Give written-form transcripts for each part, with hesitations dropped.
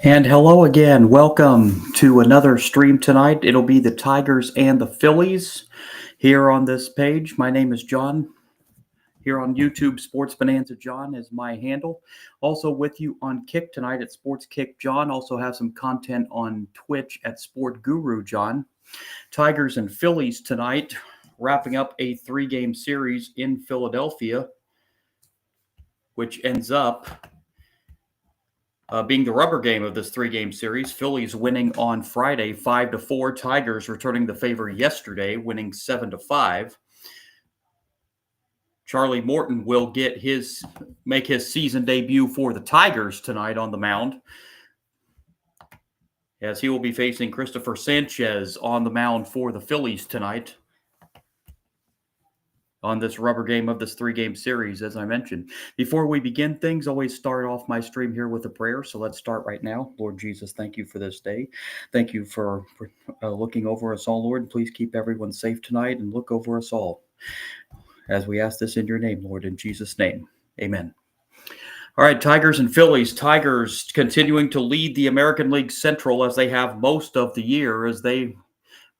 And hello again. Welcome to another stream tonight. It'll be the Tigers and the Phillies here on this page. My name is John. Here on YouTube, Sports Bonanza John is my handle. Also with you on Kick tonight at Sports Kick John. Also have some content on Twitch at Sport Guru John. Tigers and Phillies tonight, wrapping up a 3-game series in Philadelphia, which ends up being the rubber game of this 3-game series. Phillies winning on Friday 5-4. Tigers returning the favor yesterday, winning 7-5. Charlie Morton will make his season debut for the Tigers tonight on the mound, as he will be facing Christopher Sanchez on the mound for the Phillies tonight on this rubber game of this 3-game series, as I mentioned. Before we begin things, always start off my stream here with a prayer. So let's start right now. Lord Jesus, thank you for this day. Thank you for looking over us all, Lord. Please keep everyone safe tonight and look over us all, as we ask this in your name, Lord, in Jesus' name. Amen. All right, Tigers and Phillies. Tigers continuing to lead the American League Central as they have most of the year, as they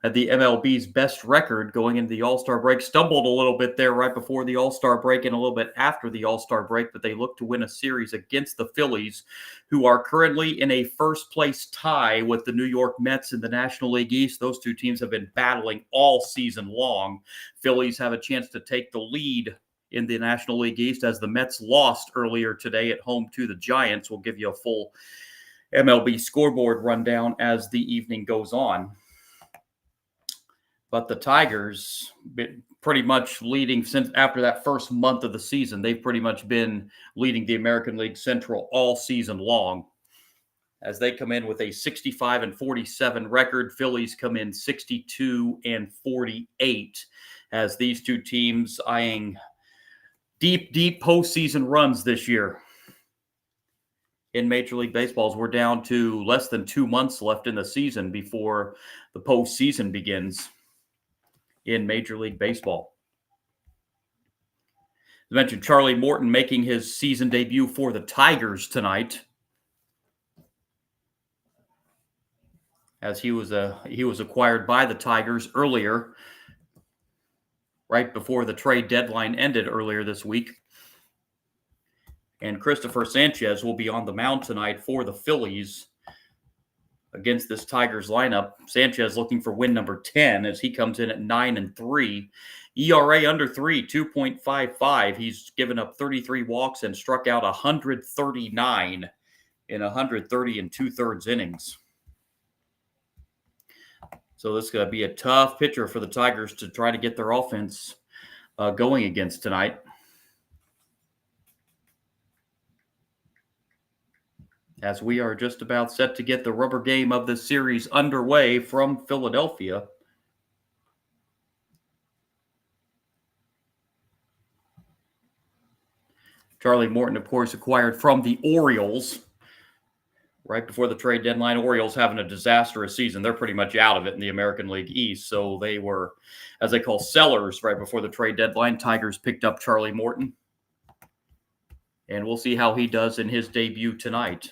had the MLB's best record going into the All-Star break. Stumbled a little bit there right before the All-Star break and a little bit after the All-Star break, but they look to win a series against the Phillies, who are currently in a first-place tie with the New York Mets in the National League East. Those two teams have been battling all season long. Phillies have a chance to take the lead in the National League East as the Mets lost earlier today at home to the Giants. We'll give you a full MLB scoreboard rundown as the evening goes on. But the Tigers, pretty much leading since after that first month of the season, they've pretty much been leading the American League Central all season long, as they come in with a 65-47 record. Phillies come in 62-48, as these two teams eyeing deep postseason runs this year in Major League Baseball. We're down to less than 2 months left in the season before the postseason begins in Major League Baseball. As mentioned, Charlie Morton making his season debut for the Tigers tonight, as he was acquired by the Tigers earlier, right before the trade deadline ended earlier this week. And Christopher Sanchez will be on the mound tonight for the Phillies against this Tigers lineup. Sanchez looking for win number 10 as he comes in at 9-3. ERA under 3, 2.55. He's given up 33 walks and struck out 139 in 130 and 2/3 innings. So this is going to be a tough pitcher for the Tigers to try to get their offense going against tonight. As we are just about set to get the rubber game of the series underway from Philadelphia. Charlie Morton, of course, acquired from the Orioles right before the trade deadline. Orioles having a disastrous season. They're pretty much out of it in the American League East. So they were, as they call, sellers right before the trade deadline. Tigers picked up Charlie Morton. And we'll see how he does in his debut tonight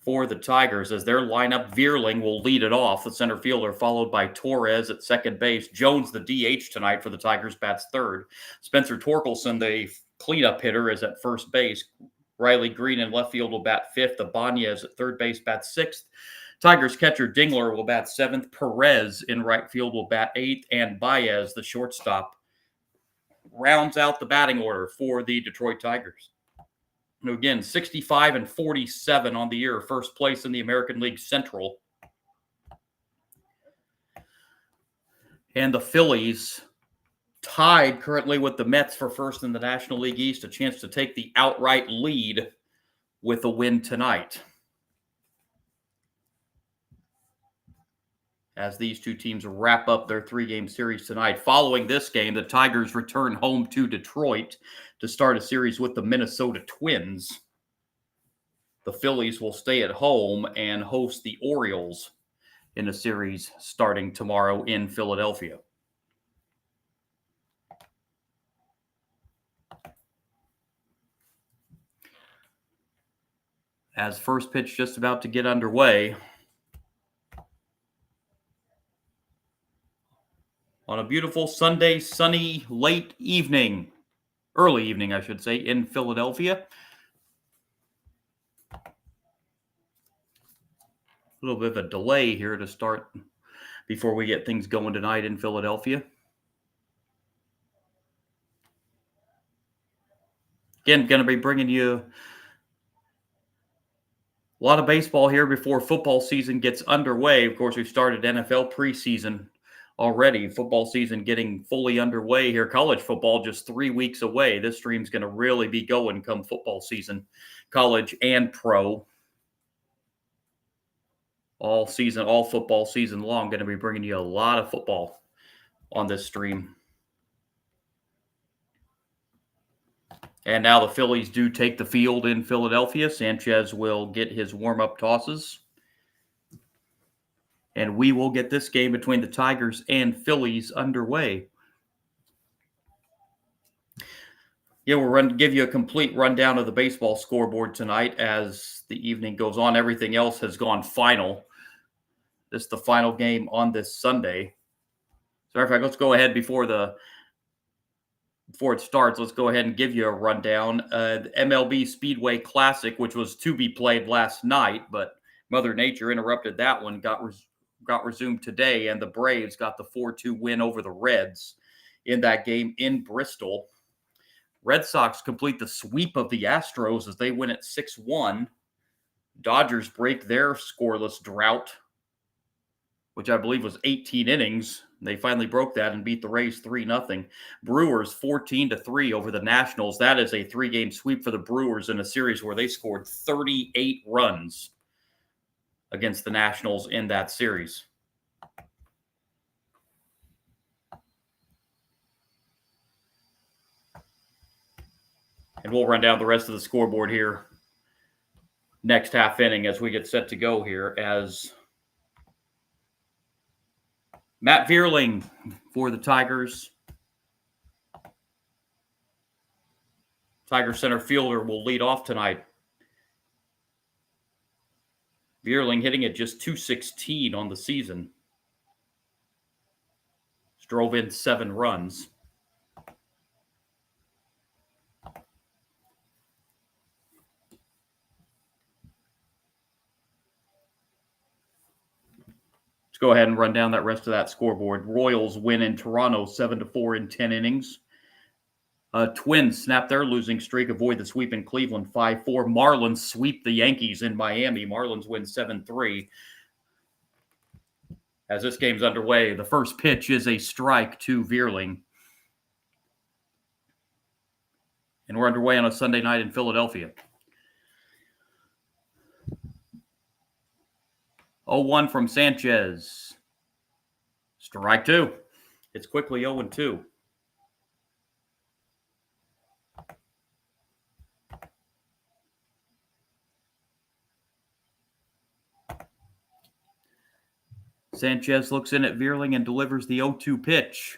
for the Tigers, as their lineup. Veerling will lead it off, the center fielder, followed by Torres at second base. Jones, the DH tonight for the Tigers, bats third. Spencer Torkelson, the cleanup hitter, is at first base. Riley Green in left field will bat fifth. Ibanez at third base bats sixth. Tigers catcher Dingler will bat seventh. Perez in right field will bat eighth. And Baez, the shortstop, rounds out the batting order for the Detroit Tigers. Again, 65-47 on the year, first place in the American League Central. And the Phillies tied currently with the Mets for first in the National League East, a chance to take the outright lead with a win tonight, as these two teams wrap up their 3-game series tonight. Following this game, the Tigers return home to Detroit to start a series with the Minnesota Twins. The Phillies will stay at home and host the Orioles in a series starting tomorrow in Philadelphia. as first pitch just about to get underway on a beautiful Sunday, sunny, early evening, I should say, in Philadelphia. A little bit of a delay here to start before we get things going tonight in Philadelphia. Again, going to be bringing you a lot of baseball here before football season gets underway. Of course, we've started NFL preseason already. Football season getting fully underway here. College football just 3 weeks away. This stream's going to really be going come football season, college and pro. All football season long. Going to be bringing you a lot of football on this stream. And now the Phillies do take the field in Philadelphia. Sanchez will get his warm-up tosses. And we will get this game between the Tigers and Phillies underway. Yeah, we're going to give you a complete rundown of the baseball scoreboard tonight as the evening goes on. Everything else has gone final. This is the final game on this Sunday. So, in fact, let's go ahead before it starts. Let's go ahead and give you a rundown. The MLB Speedway Classic, which was to be played last night, but Mother Nature interrupted that one, got resumed today, and the Braves got the 4-2 win over the Reds in that game in Bristol. Red Sox complete the sweep of the Astros as they win at 6-1. Dodgers break their scoreless drought, which I believe was 18 innings. They finally broke that and beat the Rays 3-0. Brewers 14-3 over the Nationals. That is a 3-game sweep for the Brewers in a series where they scored 38 runs against the Nationals in that series. And we'll run down the rest of the scoreboard here next half inning as we get set to go here as Matt Vierling for the Tigers. Tiger center fielder will lead off tonight. Vierling hitting at just .216 on the season. Drove in 7 runs. Let's go ahead and run down that rest of that scoreboard. Royals win in Toronto 7-4 in 10 innings. Twins snap their losing streak, avoid the sweep in Cleveland 5-4. Marlins sweep the Yankees in Miami. Marlins win 7-3. As this game's underway, the first pitch is a strike to Vierling. And we're underway on a Sunday night in Philadelphia. 0-1 from Sanchez. Strike 2. It's quickly 0-2. Sanchez looks in at Vierling and delivers the 0-2 pitch.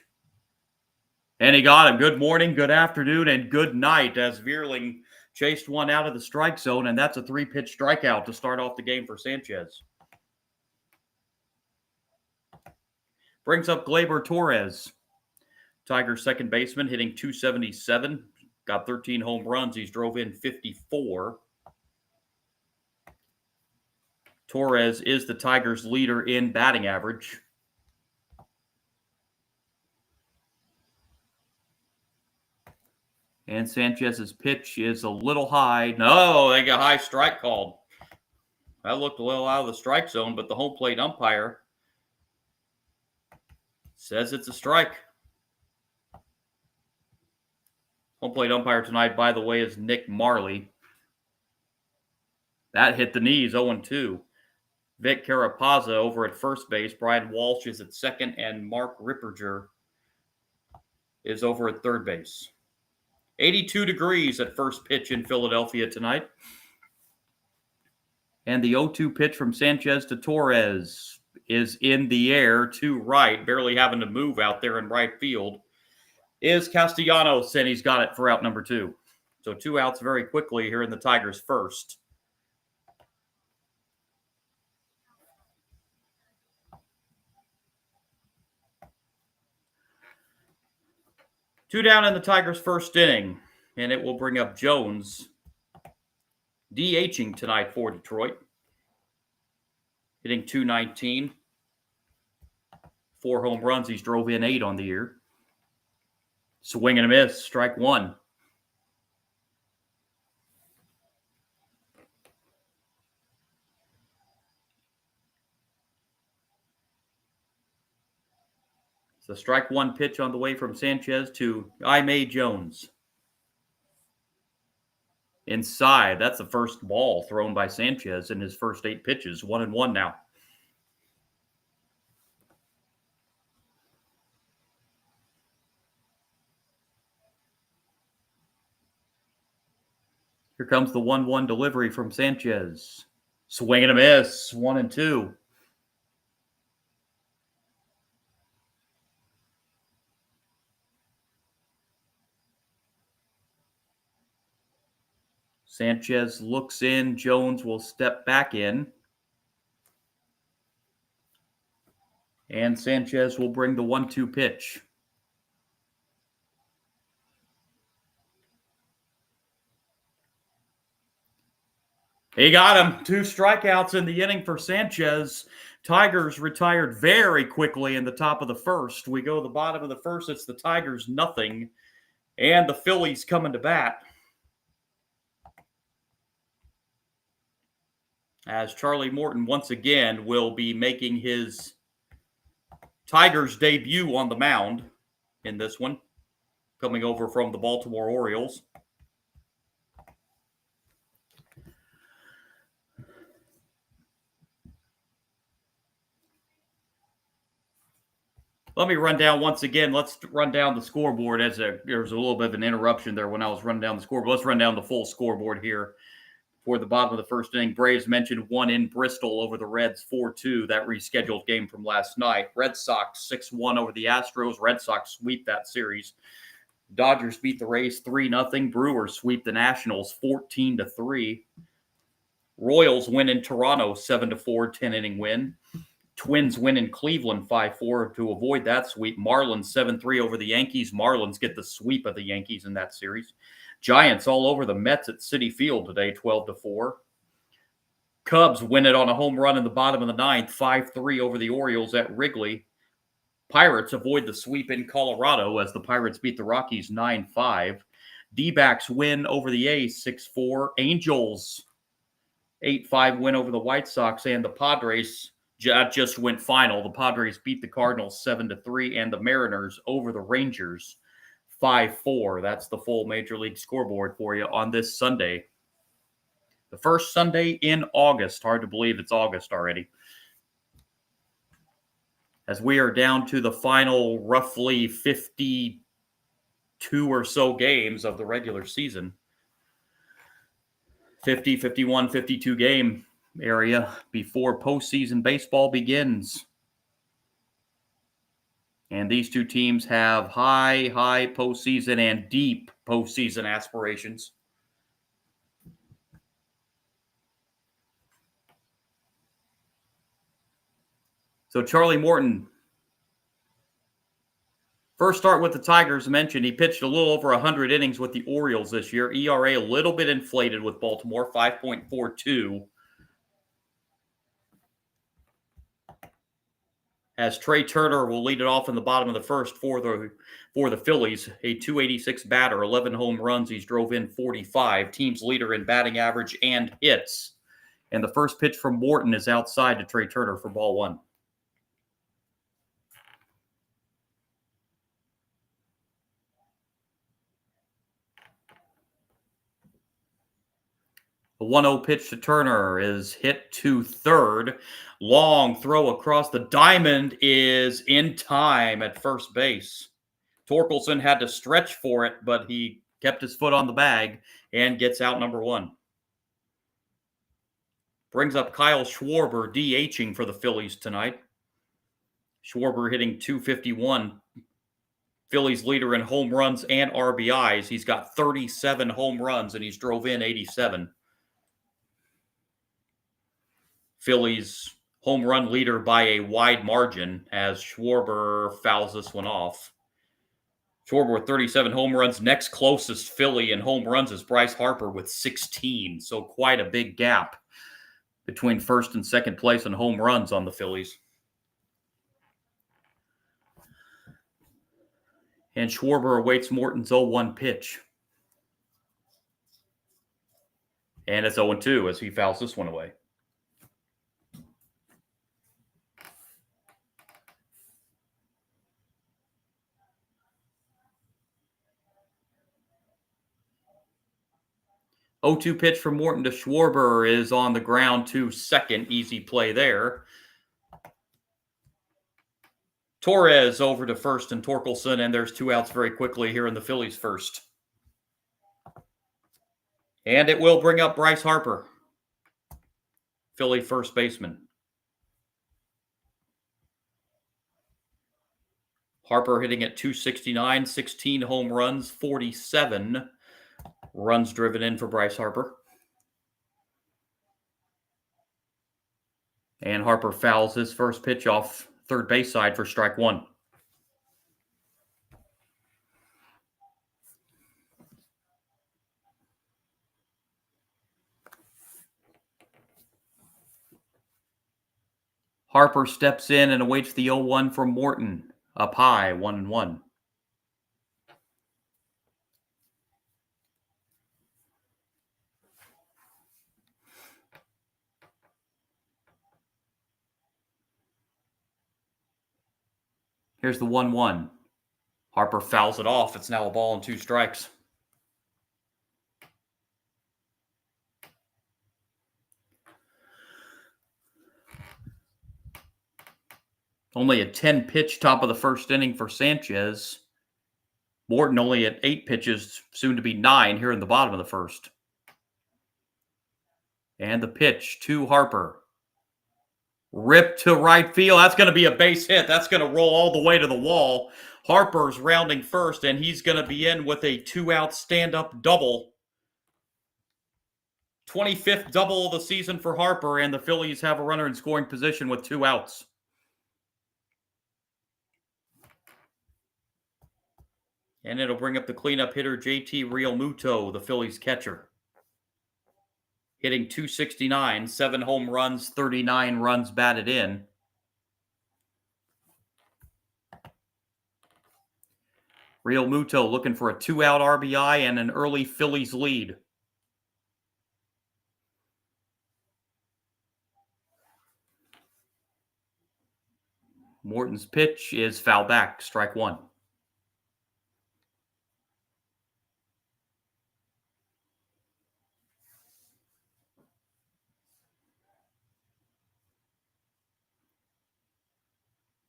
And he got him. Good morning, good afternoon, and good night as Vierling chased one out of the strike zone, and that's a 3-pitch strikeout to start off the game for Sanchez. Brings up Gleyber Torres. Tigers second baseman hitting .277. Got 13 home runs. He's drove in 54. Torres is the Tigers' leader in batting average. And Sanchez's pitch is a little high. No, they got high strike called. That looked a little out of the strike zone, but the home plate umpire says it's a strike. Home plate umpire tonight, by the way, is Nick Marley. That hit the knees, 0-2. Vic Carapazza over at first base. Brian Walsh is at second, and Mark Ripperger is over at third base. 82 degrees at first pitch in Philadelphia tonight. And the 0-2 pitch from Sanchez to Torres is in the air to right, barely having to move out there in right field, is Castellanos, and he's got it for out number 2. So 2 outs very quickly here in the Tigers' first. Two down in the Tigers' first inning, and it will bring up Jones, DHing tonight for Detroit. Hitting .219. 4 home runs. He's drove in 8 on the year. Swing and a miss. Strike one. It's a strike one pitch on the way from Sanchez to Jaime Jones. Inside. That's the first ball thrown by Sanchez in his first 8 pitches. 1-1 now. Here comes the 1-1 delivery from Sanchez. Swing and a miss. 1-2. Sanchez looks in. Jones will step back in. And Sanchez will bring the 1-2 pitch. He got him. 2 strikeouts in the inning for Sanchez. Tigers retired very quickly in the top of the first. We go to the bottom of the first. It's the Tigers, nothing. And the Phillies coming to bat. As Charlie Morton once again will be making his Tigers debut on the mound in this one, coming over from the Baltimore Orioles. Let me run down once again. Let's run down the scoreboard there was a little bit of an interruption there when I was running down the scoreboard. Let's run down the full scoreboard here for the bottom of the first inning. Braves mentioned 1 in Bristol over the Reds, 4-2, that rescheduled game from last night. Red Sox 6-1 over the Astros. Red Sox sweep that series. Dodgers beat the Rays 3-0. Brewers sweep the Nationals 14-3. Royals win in Toronto 7-4, 10-inning win. Twins win in Cleveland 5-4 to avoid that sweep. Marlins 7-3 over the Yankees. Marlins get the sweep of the Yankees in that series. Giants all over the Mets at Citi Field today, 12-4. Cubs win it on a home run in the bottom of the 9th, 5-3 over the Orioles at Wrigley. Pirates avoid the sweep in Colorado as the Pirates beat the Rockies 9-5. D-backs win over the A's 6-4. Angels 8-5 win over the White Sox, and the Padres just went final. The Padres beat the Cardinals 7-3, and the Mariners over the Rangers 5-4. That's the full Major League scoreboard for you on this Sunday. The first Sunday in August. Hard to believe it's August already. As we are down to the final roughly 52 or so games of the regular season. 50, 51, 52 game area before postseason baseball begins. And these two teams have high postseason and deep postseason aspirations. So Charlie Morton, first start with the Tigers mentioned. He pitched a little over 100 innings with the Orioles this year. ERA a little bit inflated with Baltimore, 5.42. As Trey Turner will lead it off in the bottom of the first for the Phillies. A .286 batter, 11 home runs. He's drove in 45. Team's leader in batting average and hits. And the first pitch from Morton is outside to Trey Turner for ball 1. The 1-0 pitch to Turner is hit to third. Long throw across the diamond is in time at first base. Torkelson had to stretch for it, but he kept his foot on the bag and gets out number 1. Brings up Kyle Schwarber, DHing for the Phillies tonight. Schwarber hitting .251. Phillies leader in home runs and RBIs. He's got 37 home runs, and he's drove in 87. Phillies home run leader by a wide margin as Schwarber fouls this one off. Schwarber with 37 home runs. Next closest Philly in home runs is Bryce Harper with 16. So quite a big gap between first and second place in home runs on the Phillies. And Schwarber awaits Morton's 0-1 pitch. And it's 0-2 as he fouls this one away. O2 pitch from Morton to Schwarber is on the ground to second. Easy play there. Torres over to first and Torkelson, and there's 2 outs very quickly here in the Phillies first. And it will bring up Bryce Harper, Philly first baseman. Harper hitting at .269, 16 home runs, 47 runs driven in for Bryce Harper. And Harper fouls his first pitch off third base side for strike 1. Harper steps in and awaits the 0-1 from Morton. Up high, 1-1. Here's the 1-1. Harper fouls it off. It's now a ball and 2 strikes. Only a 10-pitch top of the first inning for Sanchez. Morton only at 8 pitches, soon to be 9 here in the bottom of the first. And the pitch to Harper. Ripped to right field. That's going to be a base hit. That's going to roll all the way to the wall. Harper's rounding first, and he's going to be in with a 2-out stand-up double. 25th double of the season for Harper, and the Phillies have a runner in scoring position with 2 outs. And it'll bring up the cleanup hitter, JT Realmuto, the Phillies catcher. Hitting .269, 7 home runs, 39 runs batted in. Realmuto looking for a 2-out RBI and an early Phillies lead. Morton's pitch is foul back, strike 1.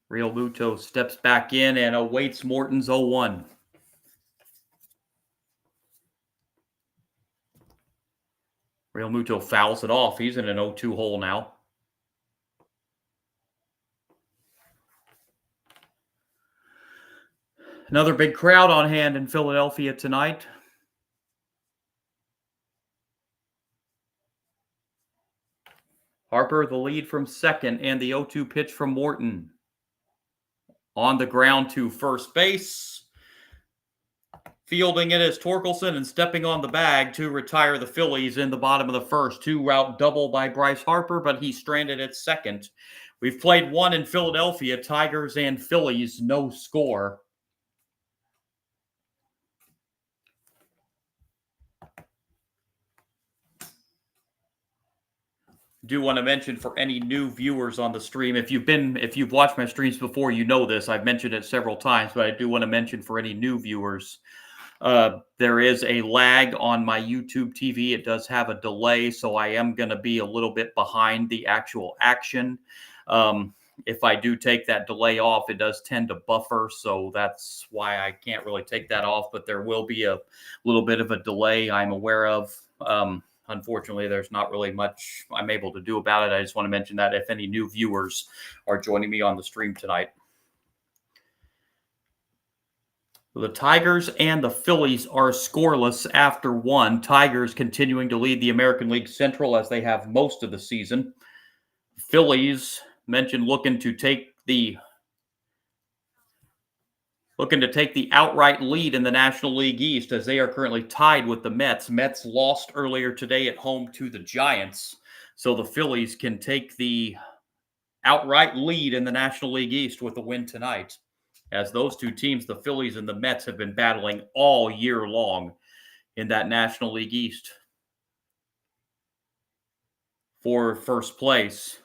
Realmuto steps back in and awaits Morton's 0-1. Realmuto fouls it off. He's in an 0-2 hole now. Another big crowd on hand in Philadelphia tonight. Harper the lead from second, and the 0-2 pitch from Morton. On the ground to first base. Fielding it is Torkelson and stepping on the bag to retire the Phillies in the bottom of the first. 2-out double by Bryce Harper, but he's stranded at second. We've played 1 in Philadelphia, Tigers and Phillies, no score. Do want to mention for any new viewers on the stream, if you've watched my streams before, you know this. I've mentioned it several times, but I do want to mention for any new viewers, there is a lag on my YouTube TV. It does have a delay, so I am going to be a little bit behind the actual action. If I do take that delay off, it does tend to buffer, so that's why I can't really take that off, but there will be a little bit of a delay I'm aware of. Unfortunately, there's not really much I'm able to do about it. I just want to mention that if any new viewers are joining me on the stream tonight. The Tigers and the Phillies are scoreless after 1. Tigers continuing to lead the American League Central as they have most of the season. Phillies mentioned looking to take the looking to take the outright lead in the National League East as they are currently tied with the Mets. Mets lost earlier today at home to the Giants, so the Phillies can take the outright lead in the National League East with a win tonight. As those two teams, the Phillies and the Mets, have been battling all year long in that National League East for first place.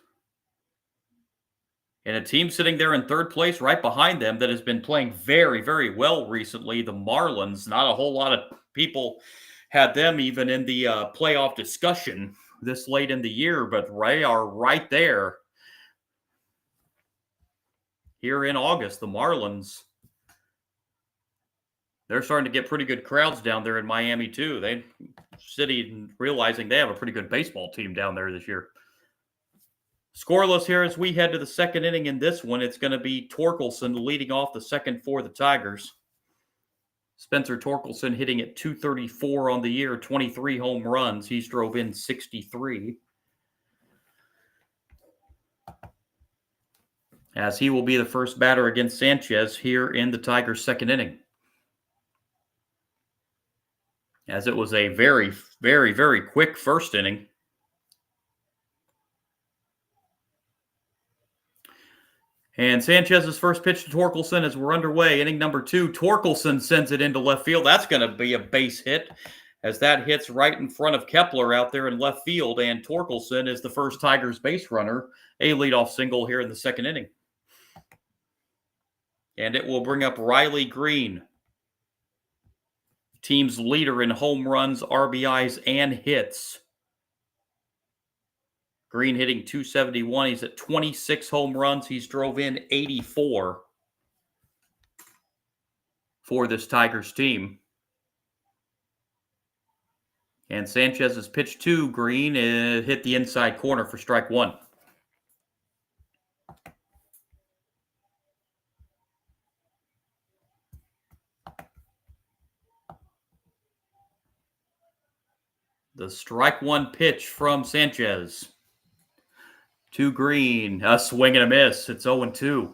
And a team sitting there in third place right behind them that has been playing very, very well recently, the Marlins. Not a whole lot of people had them even in the playoff discussion this late in the year, but they are right there. Here in August, the Marlins, they're starting to get pretty good crowds down there in Miami too. They city realizing they have a pretty good baseball team down there this year. Scoreless here as we head to the second inning in this one. It's going to be Torkelson leading off the second for the Tigers. Spencer Torkelson hitting at .234 on the year, 23 home runs. He's drove in 63. As he will be the first batter against Sanchez here in the Tigers' second inning. As it was a very, very, very quick first inning. And Sanchez's first pitch to Torkelson as we're underway. Inning number 2, Torkelson sends it into left field. That's going to be a base hit as that hits right in front of Kepler out there in left field. And Torkelson is the first Tigers base runner, a leadoff single here in the second inning. And it will bring up Riley Green, team's leader in home runs, RBIs, and hits. Green hitting .271. He's at 26 home runs. He's drove in 84 for this Tigers team. And Sanchez's pitch to Green hit the inside corner for strike one. The strike one pitch from Sanchez to Green. A swing and a miss. It's 0-2.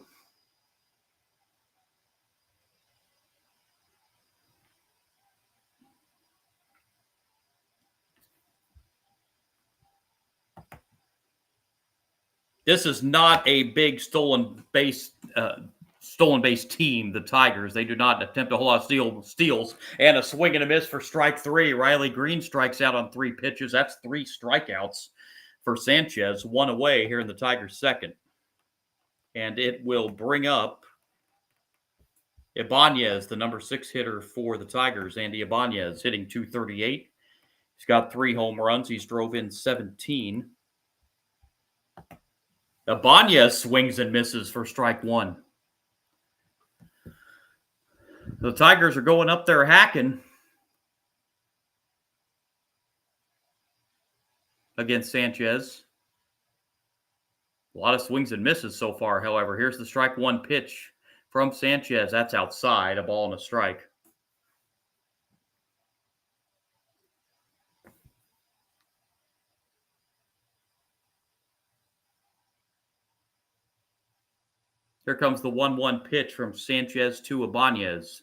This is not a big stolen base team, the Tigers. They do not attempt a whole lot of steals. And a swing and a miss for strike 3. Riley Green strikes out on 3 pitches. That's 3 strikeouts for Sanchez. 1 away here in the Tigers' second. And it will bring up Ibanez, the number 6 hitter for the Tigers. Andy Ibanez hitting .238. He's got 3 home runs. He's drove in 17. Ibanez swings and misses for strike 1. The Tigers are going up there hacking against Sanchez. A lot of swings and misses so far, however. Here's the strike 1 pitch from Sanchez. That's outside, a ball and a strike. Here comes the 1-1 pitch from Sanchez to Ibanez.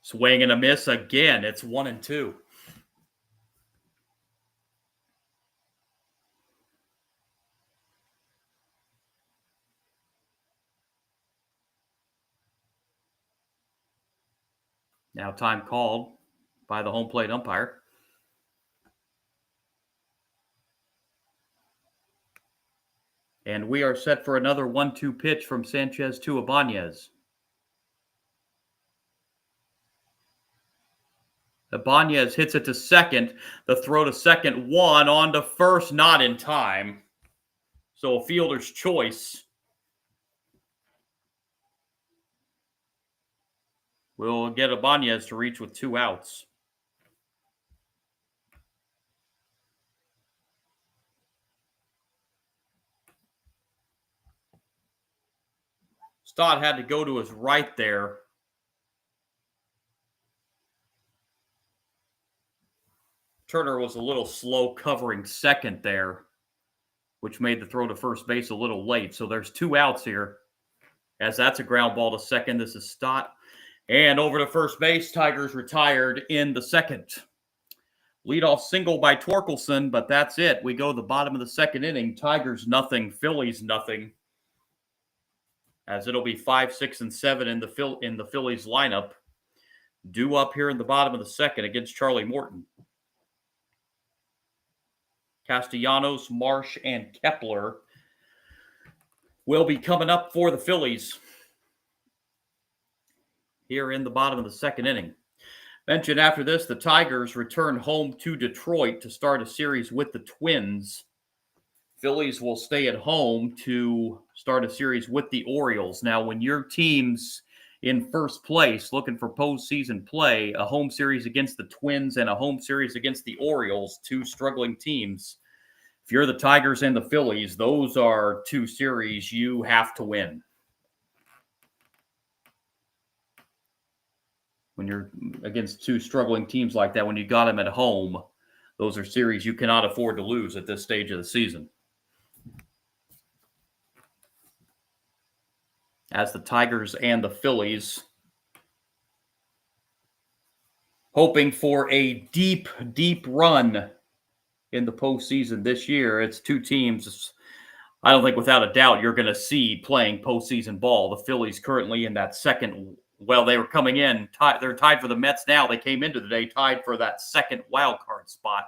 Swing and a miss again. It's 1-2. Now time called by the home plate umpire. And we are set for another 1-2 pitch from Sanchez to Ibanez. Ibanez hits it to second. The throw to second, 1 on to first, not in time. So a fielder's choice. We'll get Ibanez to reach with 2 outs. Stott had to go to his right there. Turner was a little slow covering second there, which made the throw to first base a little late. So there's 2 outs here as that's a ground ball to second. This is Stott. And over to first base, Tigers retired in the second. Leadoff single by Torkelson, but that's it. We go to the bottom of the second inning. Tigers nothing, Phillies nothing. As it'll be 5, 6, and 7 in the Phillies lineup. Due up here in the bottom of the second against Charlie Morton. Castellanos, Marsh, and Kepler will be coming up for the Phillies here in the bottom of the second inning. Mentioned after this, the Tigers return home to Detroit to start a series with the Twins. Phillies will stay at home to start a series with the Orioles. Now, when your team's in first place looking for postseason play, a home series against the Twins and a home series against the Orioles, two struggling teams, if you're the Tigers and the Phillies, those are two series you have to win. When you're against two struggling teams like that, when you got them at home, those are series you cannot afford to lose at this stage of the season. As the Tigers and the Phillies hoping for a deep, deep run in the postseason this year. It's two teams I don't think without a doubt you're going to see playing postseason ball. The Phillies currently in that second. Well, they were coming in. They're tied for the Mets now. They came into the day tied for that second wild card spot.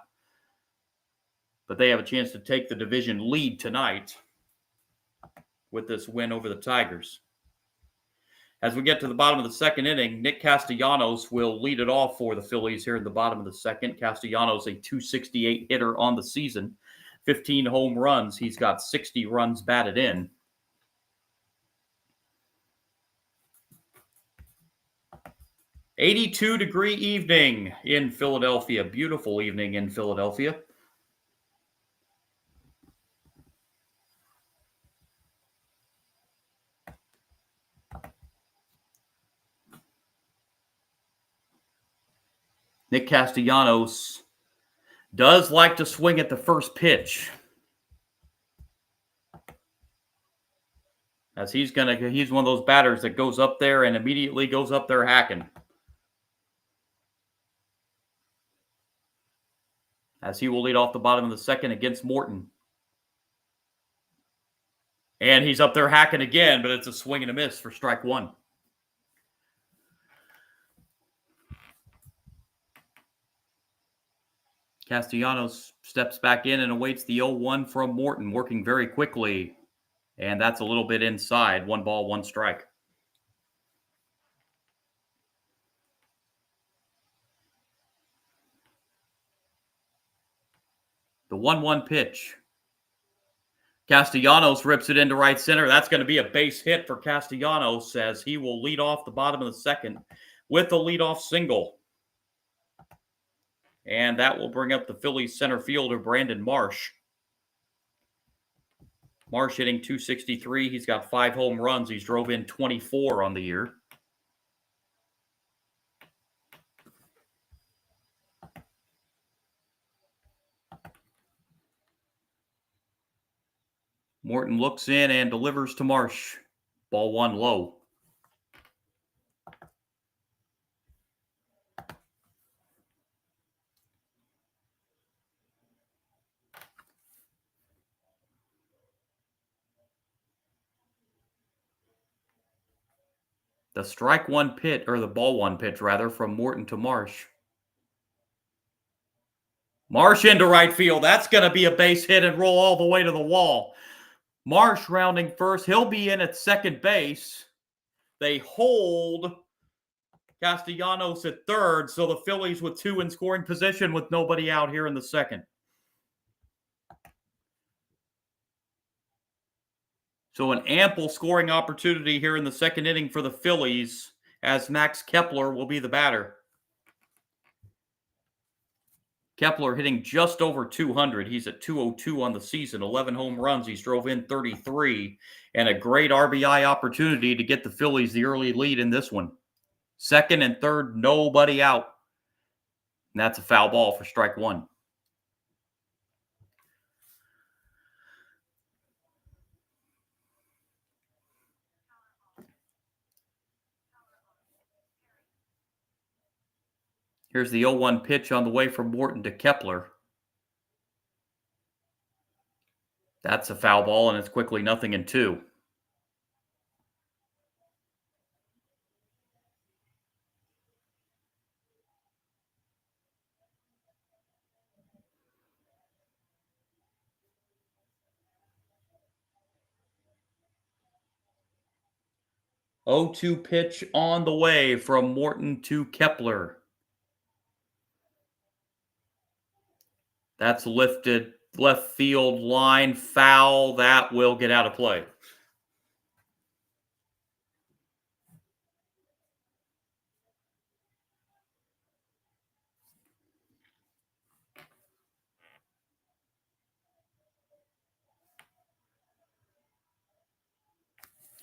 But they have a chance to take the division lead tonight with this win over the Tigers. As we get to the bottom of the second inning, Nick Castellanos will lead it off for the Phillies here in the bottom of the second. Castellanos, a .268 hitter on the season, 15 home runs. He's got 60 runs batted in. $82-degree evening in Philadelphia. Beautiful evening in Philadelphia. Nick Castellanos does like to swing at the first pitch. As he's one of those batters that goes up there and immediately goes up there hacking. As he will lead off the bottom of the second against Morton. And he's up there hacking again, but it's a swing and a miss for strike one. Castellanos steps back in and awaits the 0-1 from Morton, working very quickly. And that's a little bit inside. 1 ball, 1 strike. The 1-1 pitch. Castellanos rips it into right center. That's going to be a base hit for Castellanos as he will lead off the bottom of the second with a leadoff single. And that will bring up the Phillies center fielder, Brandon Marsh. Marsh hitting .263. He's got 5 home runs. He's drove in 24 on the year. Morton looks in and delivers to Marsh. Ball 1 low. The strike 1 pitch, or the ball 1 pitch rather, from Morton to Marsh. Marsh into right field. That's going to be a base hit and roll all the way to the wall. Marsh rounding first. He'll be in at second base. They hold Castellanos at third, so the Phillies with 2 in scoring position with nobody out here in the second. So an ample scoring opportunity here in the second inning for the Phillies as Max Kepler will be the batter. Kepler hitting just over 200. He's at 202 on the season, 11 home runs. He's drove in 33, and a great RBI opportunity to get the Phillies the early lead in this one. Second and third, nobody out. And that's a foul ball for strike 1. Here's the 0-1 pitch on the way from Morton to Kepler. That's a foul ball, and it's quickly 0-2. Oh, 2 pitch on the way from Morton to Kepler. That's lifted left field line foul. That will get out of play.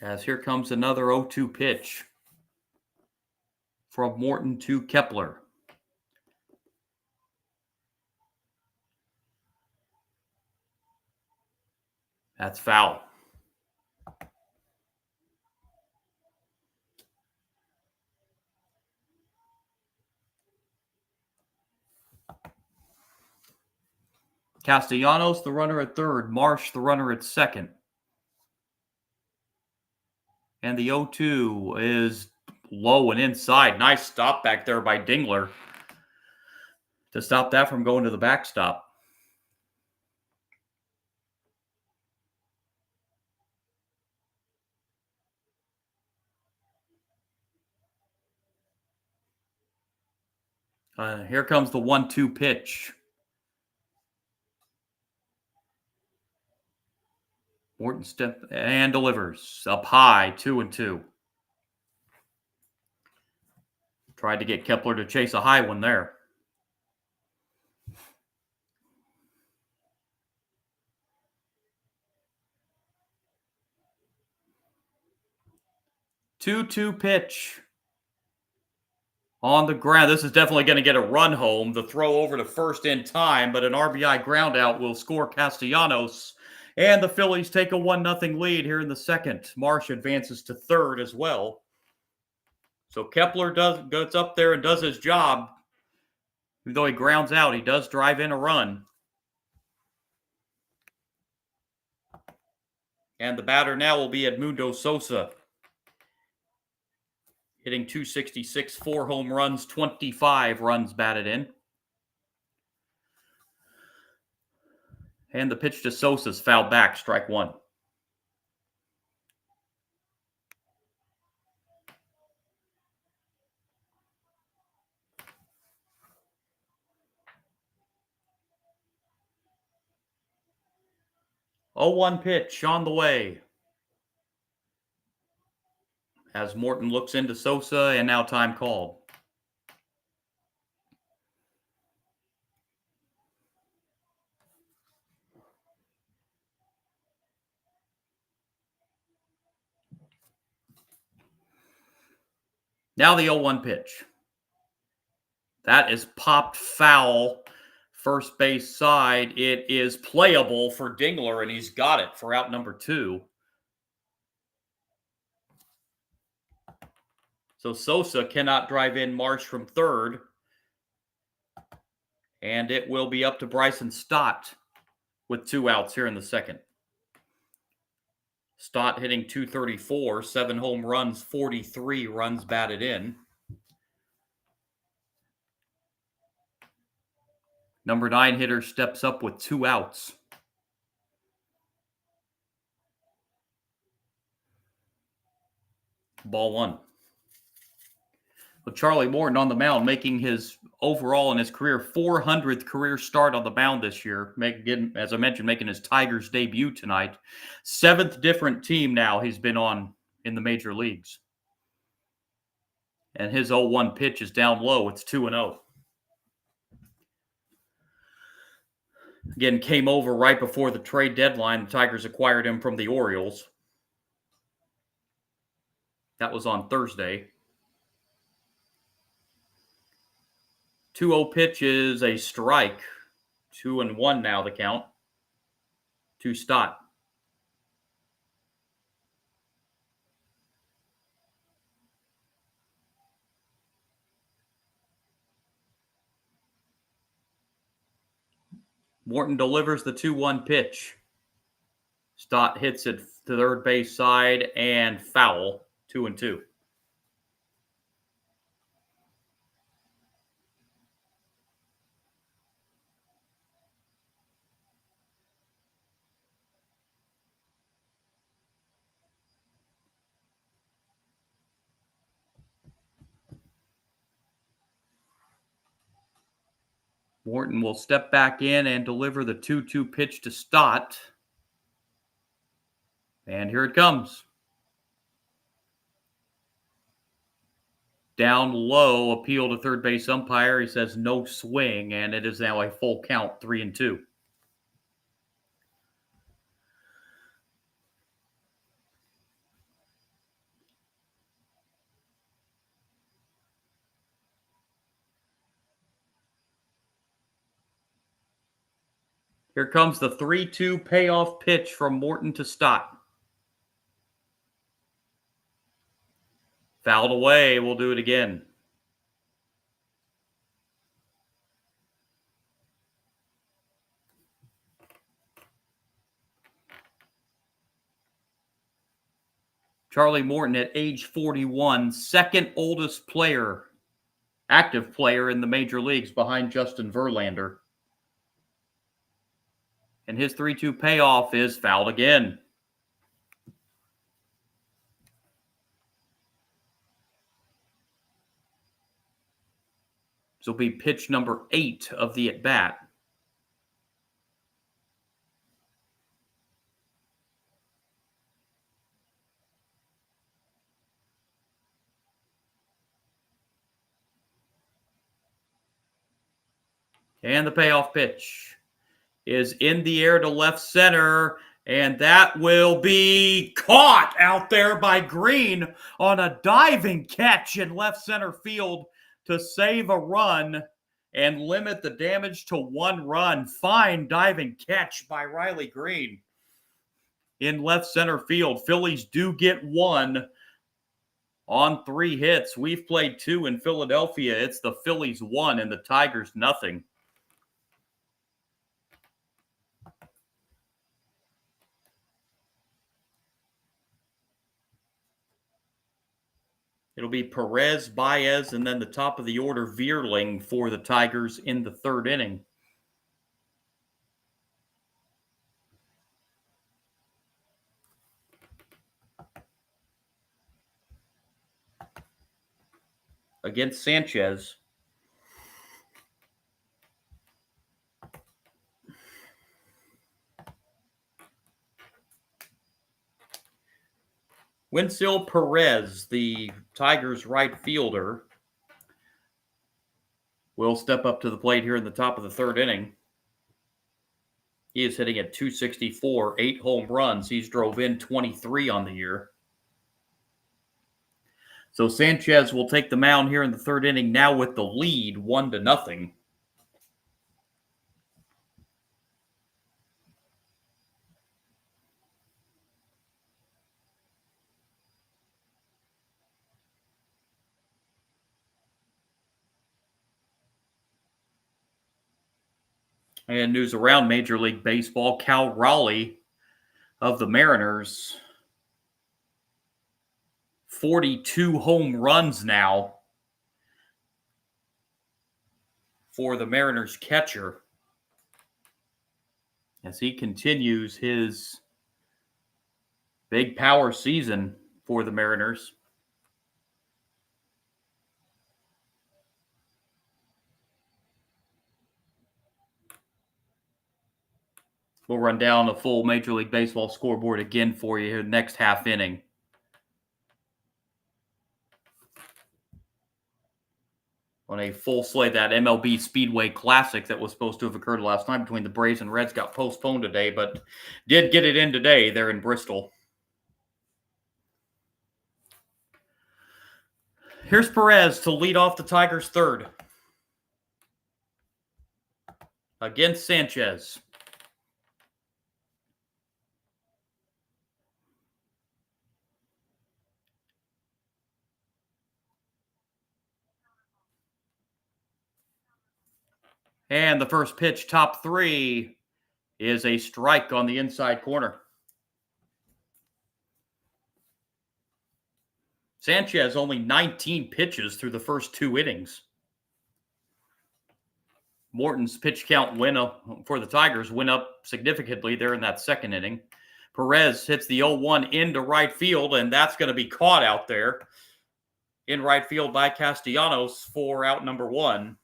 As here comes another 0-2 pitch from Morton to Kepler. That's foul. Castellanos, the runner at third. Marsh, the runner at second. And the 0-2 is low and inside. Nice stop back there by Dingler to stop that from going to the backstop. Here comes the 1-2 pitch. Morton step and delivers up high, 2-2. Tried to get Kepler to chase a high one there. Two pitch on the ground. This is definitely going to get a run home. The throw over to first in time, but an RBI ground out will score Castellanos. And the Phillies take a 1-0 lead here in the second. Marsh advances to third as well. So Kepler goes up there and does his job. Even though he grounds out, he does drive in a run. And the batter now will be Edmundo Sosa. Hitting .266, 4 home runs, 25 runs batted in. And the pitch to Sosa's fouled back, strike one. Oh, 1 pitch on the way. As Morton looks into Sosa, and now time called. Now the 0-1 pitch. That is popped foul. First base side. It is playable for Dingler, and he's got it for out number 2. So Sosa cannot drive in Marsh from third. And it will be up to Bryson Stott with 2 outs here in the second. Stott hitting .234, 7 home runs, 43 runs batted in. Number 9 hitter steps up with 2 outs. Ball 1. With Charlie Morton on the mound, making his overall in his career 400th career start on the mound this year. As I mentioned, making his Tigers debut tonight. 7th different team now he's been on in the major leagues. And his 0-1 pitch is down low. It's 2-0. Again, came over right before the trade deadline. The Tigers acquired him from the Orioles. That was on Thursday. 2-0 pitch is a strike. 2-1 now the count. To Stott. Morton delivers the 2-1 pitch. Stott hits it to third base side and foul. 2-2. Morton will step back in and deliver the 2-2 pitch to Stott. And here it comes. Down low, appeal to third base umpire. He says no swing, and it is now a full count, 3-2. Here comes the 3-2 payoff pitch from Morton to Stott. Fouled away. We'll do it again. Charlie Morton at age 41, second oldest player, active player in the major leagues behind Justin Verlander. And his 3-2 payoff is fouled again. This will be pitch number 8 of the at-bat. And the payoff pitch is in the air to left center, and that will be caught out there by Green on a diving catch in left center field to save a run and limit the damage to 1 run. Fine diving catch by Riley Green in left center field. Phillies do get 1 on 3 hits. We've played 2 in Philadelphia. It's the Phillies 1 and the Tigers nothing. It'll be Perez, Baez, and then the top of the order, Vierling, for the Tigers in the 3rd inning. Against Sanchez. Wenceel Perez, the Tigers right fielder, will step up to the plate here in the top of the 3rd inning. He is hitting at .264, 8 home runs. He's drove in 23 on the year. So Sanchez will take the mound here in the 3rd inning now with the lead, 1-0. And news around Major League Baseball, Cal Raleigh of the Mariners, 42 home runs now for the Mariners catcher as he continues his big power season for the Mariners. We'll run down the full Major League Baseball scoreboard again for you here next half inning. On a full slate, that MLB Speedway Classic that was supposed to have occurred last night between the Braves and Reds got postponed today, but did get it in today there in Bristol. Here's Perez to lead off the Tigers' 3rd against Sanchez. And the first pitch, top 3, is a strike on the inside corner. Sanchez only 19 pitches through the first 2 innings. Morton's pitch count for the Tigers went up significantly there in that second inning. Perez hits the 0-1 into right field, and that's going to be caught out there in right field by Castellanos for out number 1.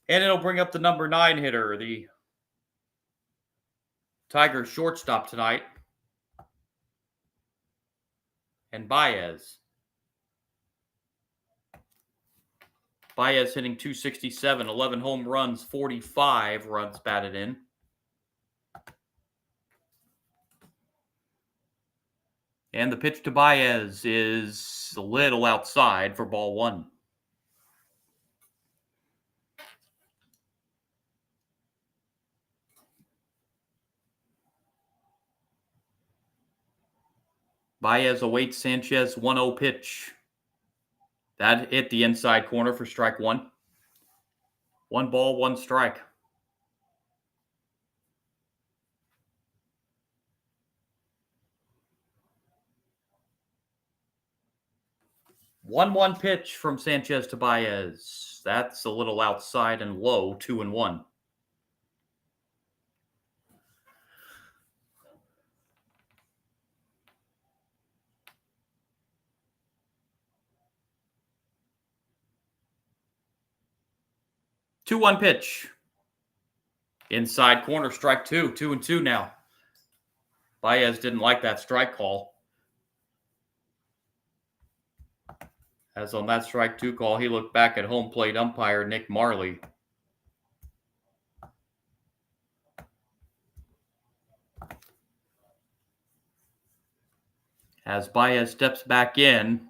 And it'll bring up the number 9 hitter, the Tigers shortstop tonight, and Baez. Baez hitting .267, 11 home runs, 45 runs batted in. And the pitch to Baez is a little outside for ball 1. Baez awaits Sanchez 1-0 pitch. That hit the inside corner for strike 1. 1 ball, 1 strike. One pitch from Sanchez to Baez. That's a little outside and low, 2-1. Two-one pitch. Inside corner, strike 2. 2-2 now. Baez didn't like that strike call. As on that strike 2 call, he looked back at home plate umpire Nick Marley. As Baez steps back in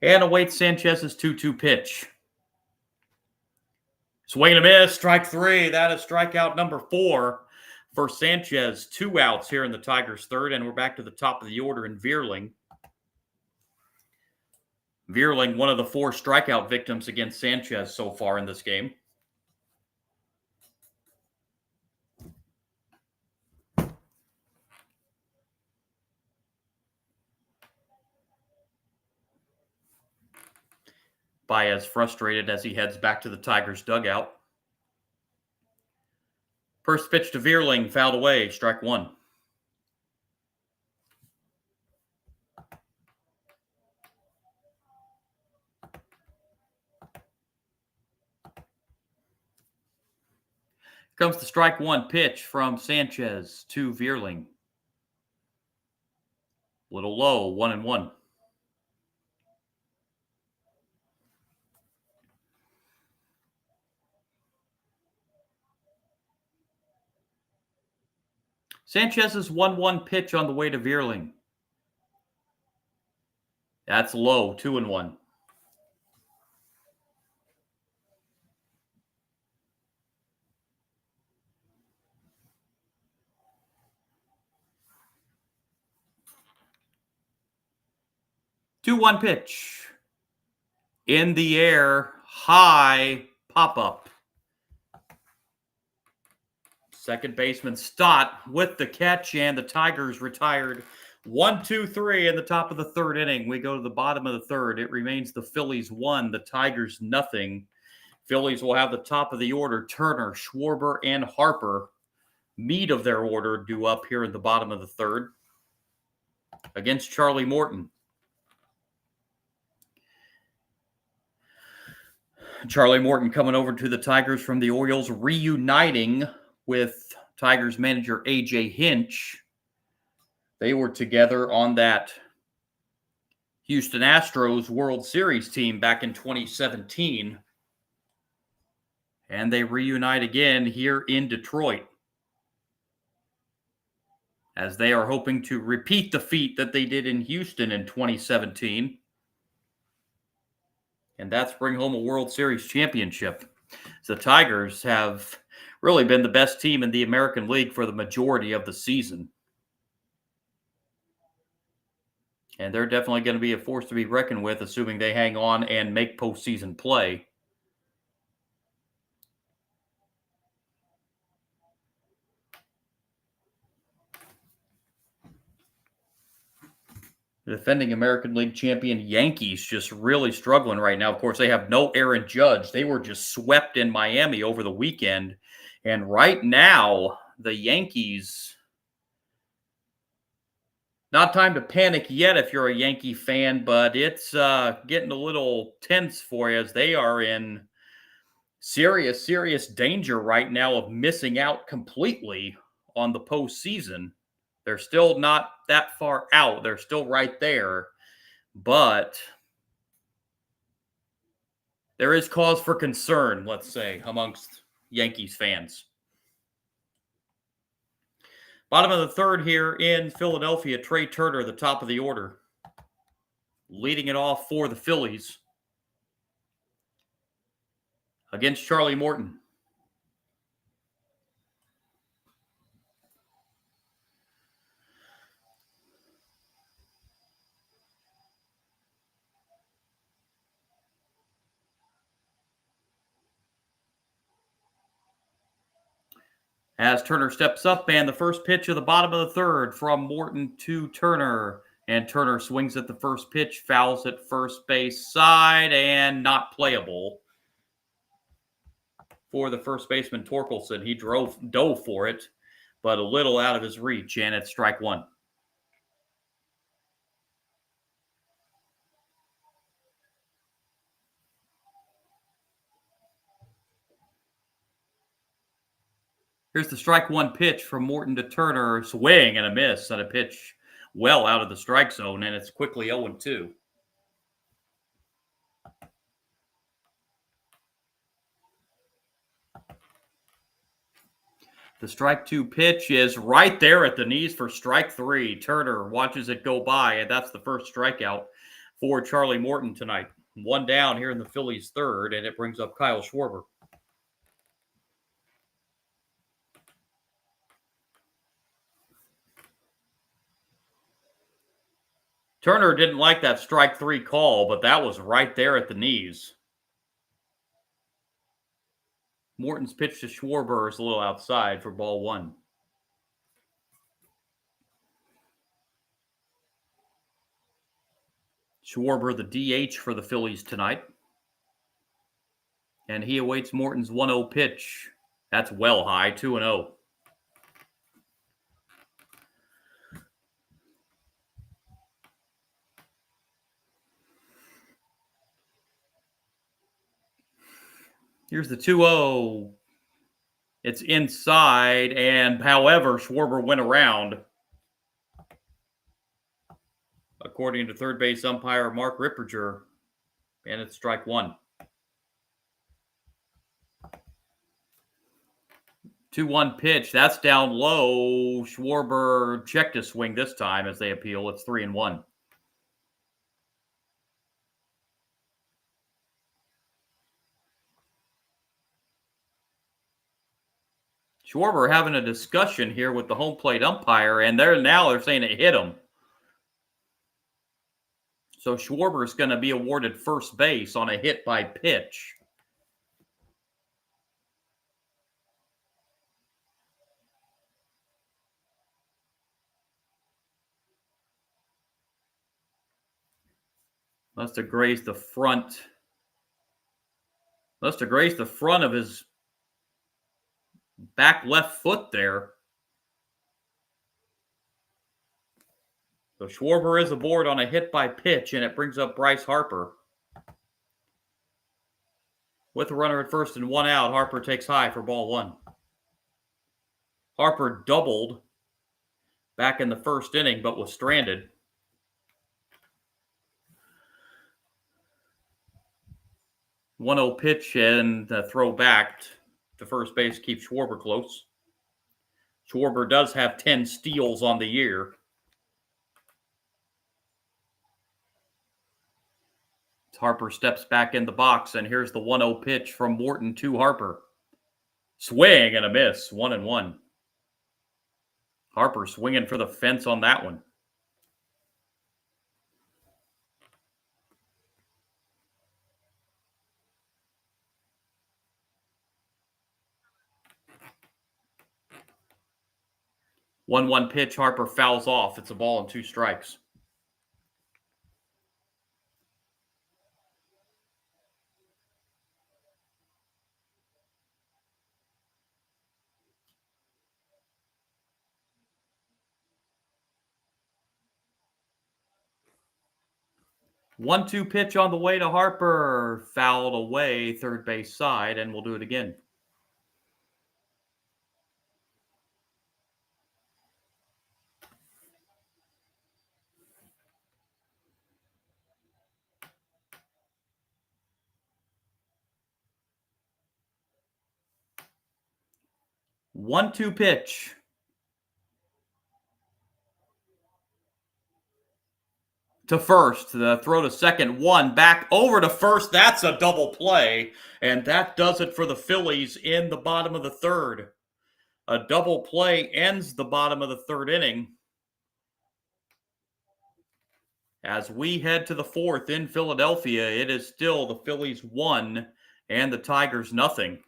and awaits Sanchez's 2-2 pitch. Swing and a miss, strike 3. That is strikeout number 4 for Sanchez. 2 outs here in the Tigers' third, and we're back to the top of the order in Vierling. Vierling, one of the 4 strikeout victims against Sanchez so far in this game. Baez frustrated as he heads back to the Tigers' dugout. First pitch to Vierling, fouled away, strike 1. Comes the strike 1 pitch from Sanchez to Vierling. Little low, 1-1. Sanchez's 1-1 pitch on the way to Vierling. That's low, 2-1. Two-one pitch. In the air, high pop-up. Second baseman Stott with the catch, and the Tigers retired 1-2-3 in the top of the third inning. We go to the bottom of the third. It remains the Phillies 1, the Tigers nothing. Phillies will have the top of the order. Turner, Schwarber, and Harper. Meat of their order due up here in the bottom of the third against Charlie Morton. Charlie Morton coming over to the Tigers from the Orioles, reuniting with Tigers manager A.J. Hinch. They were together on that Houston Astros World Series team back in 2017. And they reunite again here in Detroit, as they are hoping to repeat the feat that they did in Houston in 2017. And that's bring home a World Series championship. So the Tigers have really been the best team in the American League for the majority of the season. And they're definitely going to be a force to be reckoned with, assuming they hang on and make postseason play. The defending American League champion Yankees just really struggling right now. Of course, they have no Aaron Judge. They were just swept in Miami over the weekend. And right now, the Yankees, not time to panic yet if you're a Yankee fan, but it's getting a little tense for you as they are in serious, serious danger right now of missing out completely on the postseason. They're still not that far out. They're still right there. But there is cause for concern, let's say, amongst Yankees fans. Bottom of the third here in Philadelphia, Trey Turner, the top of the order, leading it off for the Phillies against Charlie Morton. As Turner steps up, and the first pitch of the bottom of the third from Morton to Turner. And Turner swings at the first pitch, fouls at first base side, and not playable for the first baseman Torkelson. He dove for it, but a little out of his reach, and it's strike one. Here's the strike one pitch from Morton to Turner. Swing and a miss on a pitch well out of the strike zone, and it's quickly 0-2. The strike two pitch is right there at the knees for strike three. Turner watches it go by, and that's the first strikeout for Charlie Morton tonight. One down here in the Phillies' third, and it brings up Kyle Schwarber. Turner didn't like that strike three call, but that was right there at the knees. Morton's pitch to Schwarber is a little outside for ball one. Schwarber, the DH for the Phillies tonight. And he awaits Morton's 1-0 pitch. That's well high, 2-0. Here's the 2-0. It's inside, and however, Schwarber went around. According to third base umpire Mark Ripperger, and it's strike one. 2-1 pitch. That's down low. Schwarber checked his swing this time as they appeal. It's 3-1. Schwarber having a discussion here with the home plate umpire, and they're saying it hit him. So Schwarber is going to be awarded first base on a hit by pitch. Must have grazed the front. Must have grazed the front of his back left foot there. So Schwarber is aboard on a hit by pitch, and it brings up Bryce Harper. With a runner at first and one out, Harper takes high for ball one. Harper doubled back in the first inning, but was stranded. 1-0 pitch and the throw back to first base keeps Schwarber close. Schwarber does have 10 steals on the year. Harper steps back in the box, and here's the 1-0 pitch from Morton to Harper. Swing and a miss, 1-1. Harper swinging for the fence on that one. One pitch, Harper fouls off. It's a ball and two strikes. 1-2 pitch on the way to Harper. Fouled away, third base side, and we'll do it again. One-two pitch. To first, the throw to second, one, back over to first. That's a double play, and that does it for the Phillies in the bottom of the third. A double play ends the bottom of the third inning. As we head to the fourth in Philadelphia, it is still the Phillies 1 and the Tigers nothing.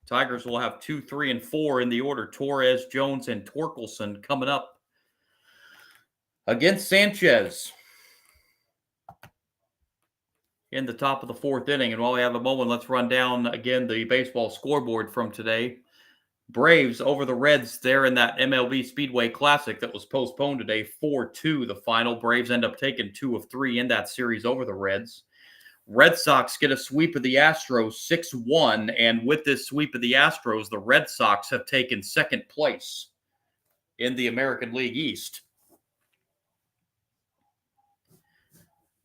Tigers will have 2, 3, and 4 in the order. Torres, Jones, and Torkelson coming up against Sanchez in the top of the fourth inning. And while we have a moment, let's run down again the baseball scoreboard from today. Braves over the Reds there in that MLB Speedway Classic that was postponed today, 4-2 the final. Braves end up taking 2 of 3 in that series over the Reds. Red Sox get a sweep of the Astros 6-1, and with this sweep of the Astros, the Red Sox have taken second place in the American League East.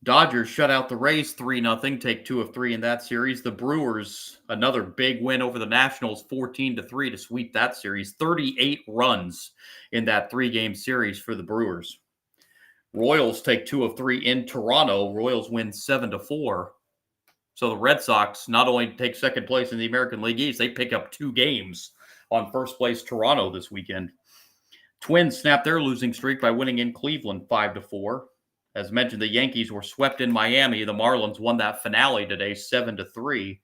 Dodgers shut out the Rays 3-0, take 2 of 3 in that series. The Brewers, another big win over the Nationals, 14-3 to sweep that series. 38 runs in that 3-game series for the Brewers. Royals take 2 of 3 in Toronto. Royals win 7-4. So the Red Sox not only take second place in the American League East, they pick up 2 games on first place Toronto this weekend. Twins snap their losing streak by winning in Cleveland 5-4. As mentioned, the Yankees were swept in Miami. The Marlins won that finale today 7-3.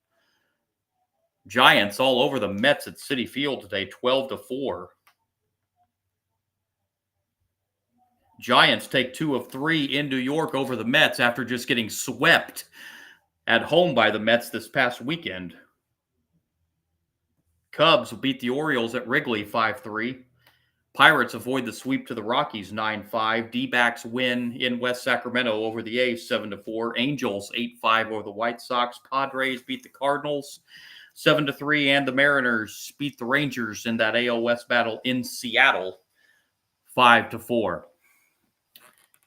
Giants all over the Mets at Citi Field today 12-4. Giants take 2 of 3 in New York over the Mets after just getting swept at home by the Mets this past weekend. Cubs beat the Orioles at Wrigley 5-3. Pirates avoid the sweep to the Rockies 9-5. D-backs win in West Sacramento over the A's 7-4. Angels 8-5 over the White Sox. Padres beat the Cardinals 7-3. And the Mariners beat the Rangers in that AL West battle in Seattle 5-4.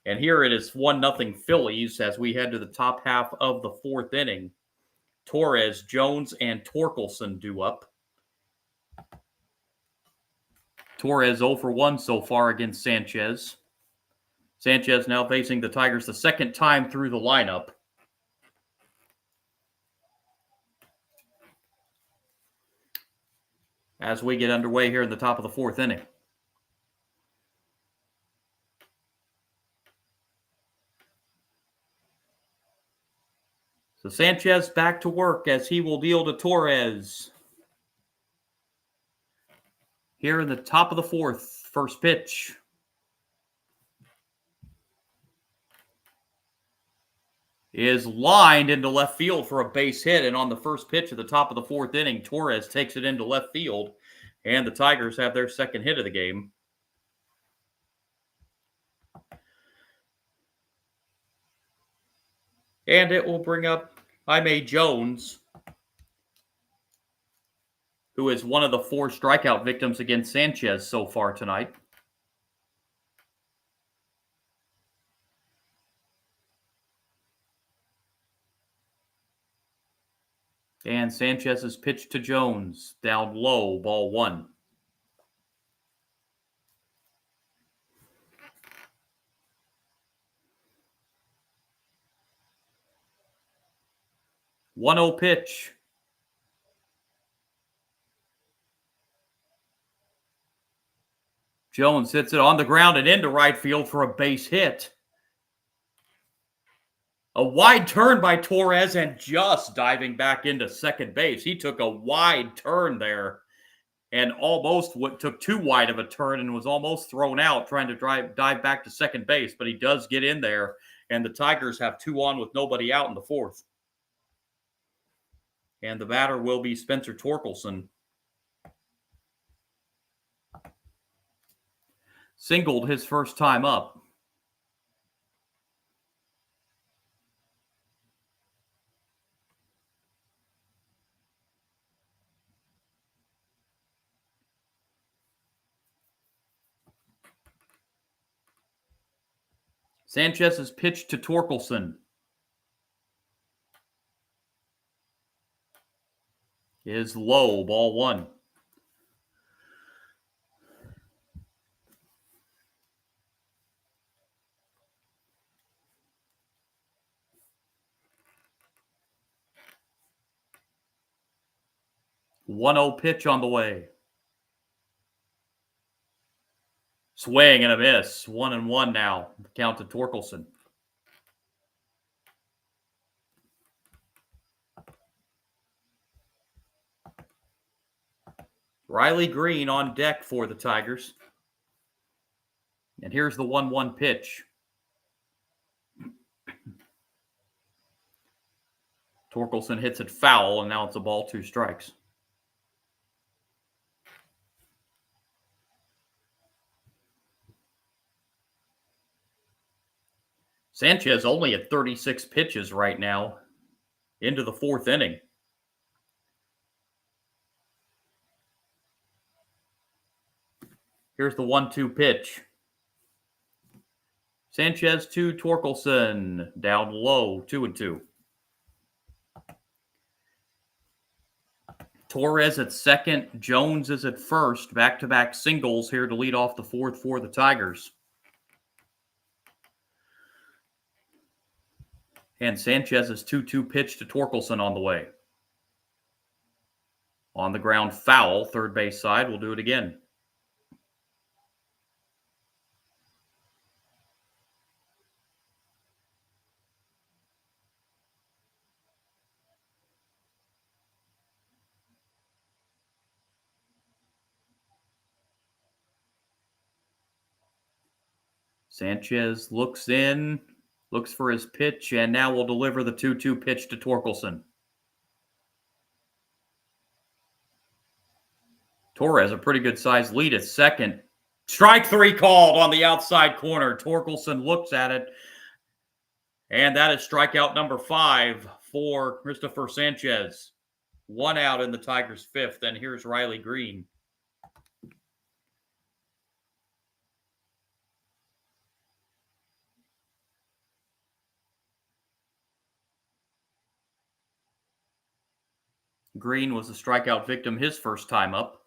And here it is 1-0 Phillies as we head to the top half of the fourth inning. Torres, Jones, and Torkelson due up. Torres 0 for 1 so far against Sanchez. Sanchez now facing the Tigers the second time through the lineup. As we get underway here in the top of the fourth inning. So Sanchez back to work as he will deal to Torres. Here in the top of the fourth, first pitch. Is lined into left field for a base hit. And on the first pitch of the top of the fourth inning, Torres takes it into left field. And the Tigers have their second hit of the game. And it will bring up Jaime Jones, who is one of the 4 strikeout victims against Sanchez so far tonight. And Sanchez's pitch to Jones, down low, ball 1. One-zero pitch. Jones hits it on the ground and into right field for a base hit. A wide turn by Torres and just diving back into second base. He took a wide turn there and almost took too wide of a turn and was almost thrown out trying to dive back to second base, but he does get in there, and the Tigers have 2 on with nobody out in the fourth. And the batter will be Spencer Torkelson. Singled his first time up. Sanchez's pitch to Torkelson is low, ball one. One-oh pitch on the way. Swing and a miss. 1-1 now. Count to Torkelson. Riley Green on deck for the Tigers. And here's the 1-1 pitch. Torkelson hits it foul, and now it's a ball, 2 strikes. Sanchez only at 36 pitches right now into the 4th inning. Here's the 1-2 pitch. Sanchez to Torkelson, down low, 2-2. Torres at second, Jones is at first. Back-to-back singles here to lead off the 4th for the Tigers. And Sanchez's 2-2 pitch to Torkelson on the way. On the ground, foul, third base side. We'll do it again. Sanchez looks in, looks for his pitch, and now will deliver the 2-2 pitch to Torkelson. Torres, a pretty good sized lead at second. Strike 3 called on the outside corner. Torkelson looks at it, and that is strikeout number 5 for Christopher Sanchez. 1 out in the Tigers' 5th, and here's Riley Green. Green was a strikeout victim his first time up.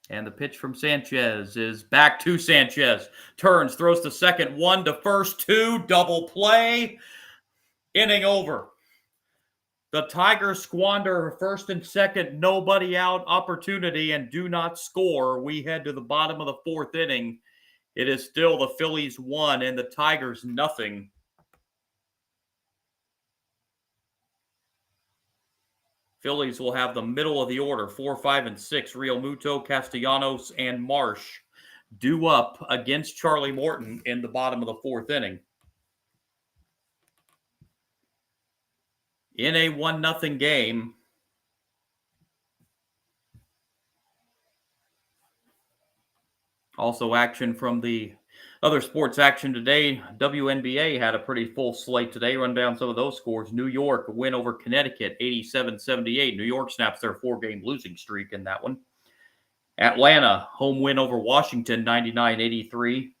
And the pitch from Sanchez is back to Sanchez. Turns, throws to second, 1 to first, 2, double play. Inning over. The Tigers squander first and second, nobody out opportunity and do not score. We head to the bottom of the 4th inning. It is still the Phillies 1 and the Tigers nothing. Phillies will have the middle of the order, 4, 5, and 6. Real Muto, Castellanos, and Marsh due up against Charlie Morton in the bottom of the 4th inning. In a 1-0 game, also action from the other sports action today. WNBA had a pretty full slate today. Run down some of those scores. New York win over Connecticut, 87-78. New York snaps their 4-game losing streak in that one. Atlanta, home win over Washington, 99-83.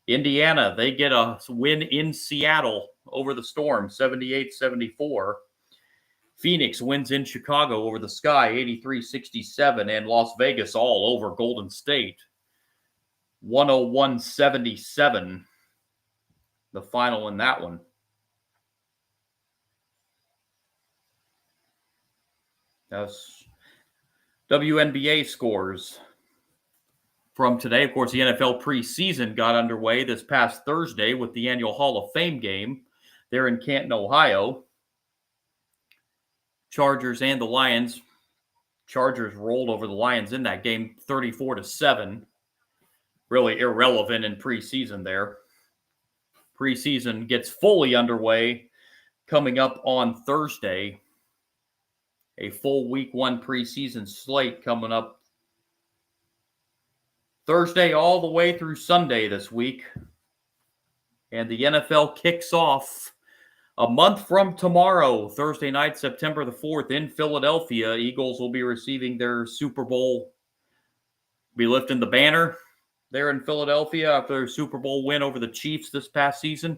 Indiana, they get a win in Seattle over the Storm, 78-74. Phoenix wins in Chicago over the Sky, 83-67. And Las Vegas all over Golden State, 101-77, the final in that one. That's WNBA scores from today. Of course, the NFL preseason got underway this past Thursday with the annual Hall of Fame game there in Canton, Ohio. Chargers and the Lions. Chargers rolled over the Lions in that game, 34-7. Really irrelevant in preseason there. Preseason gets fully underway coming up on Thursday. A full week 1 preseason slate coming up Thursday all the way through Sunday this week. And the NFL kicks off a month from tomorrow, Thursday night, September the 4th in Philadelphia. Eagles will be receiving their Super Bowl, be lifting the banner. there in Philadelphia after their Super Bowl win over the Chiefs this past season.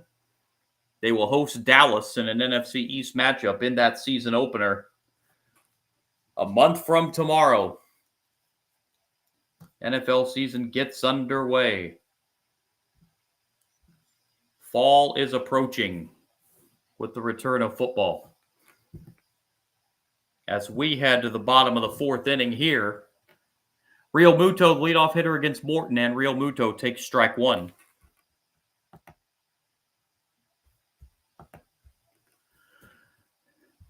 They will host Dallas in an NFC East matchup in that season opener a month from tomorrow. NFL season gets underway. Fall is approaching with the return of football. As we head to the bottom of the fourth inning here, Real Muto, leadoff hitter against Morton, and Real Muto takes strike one.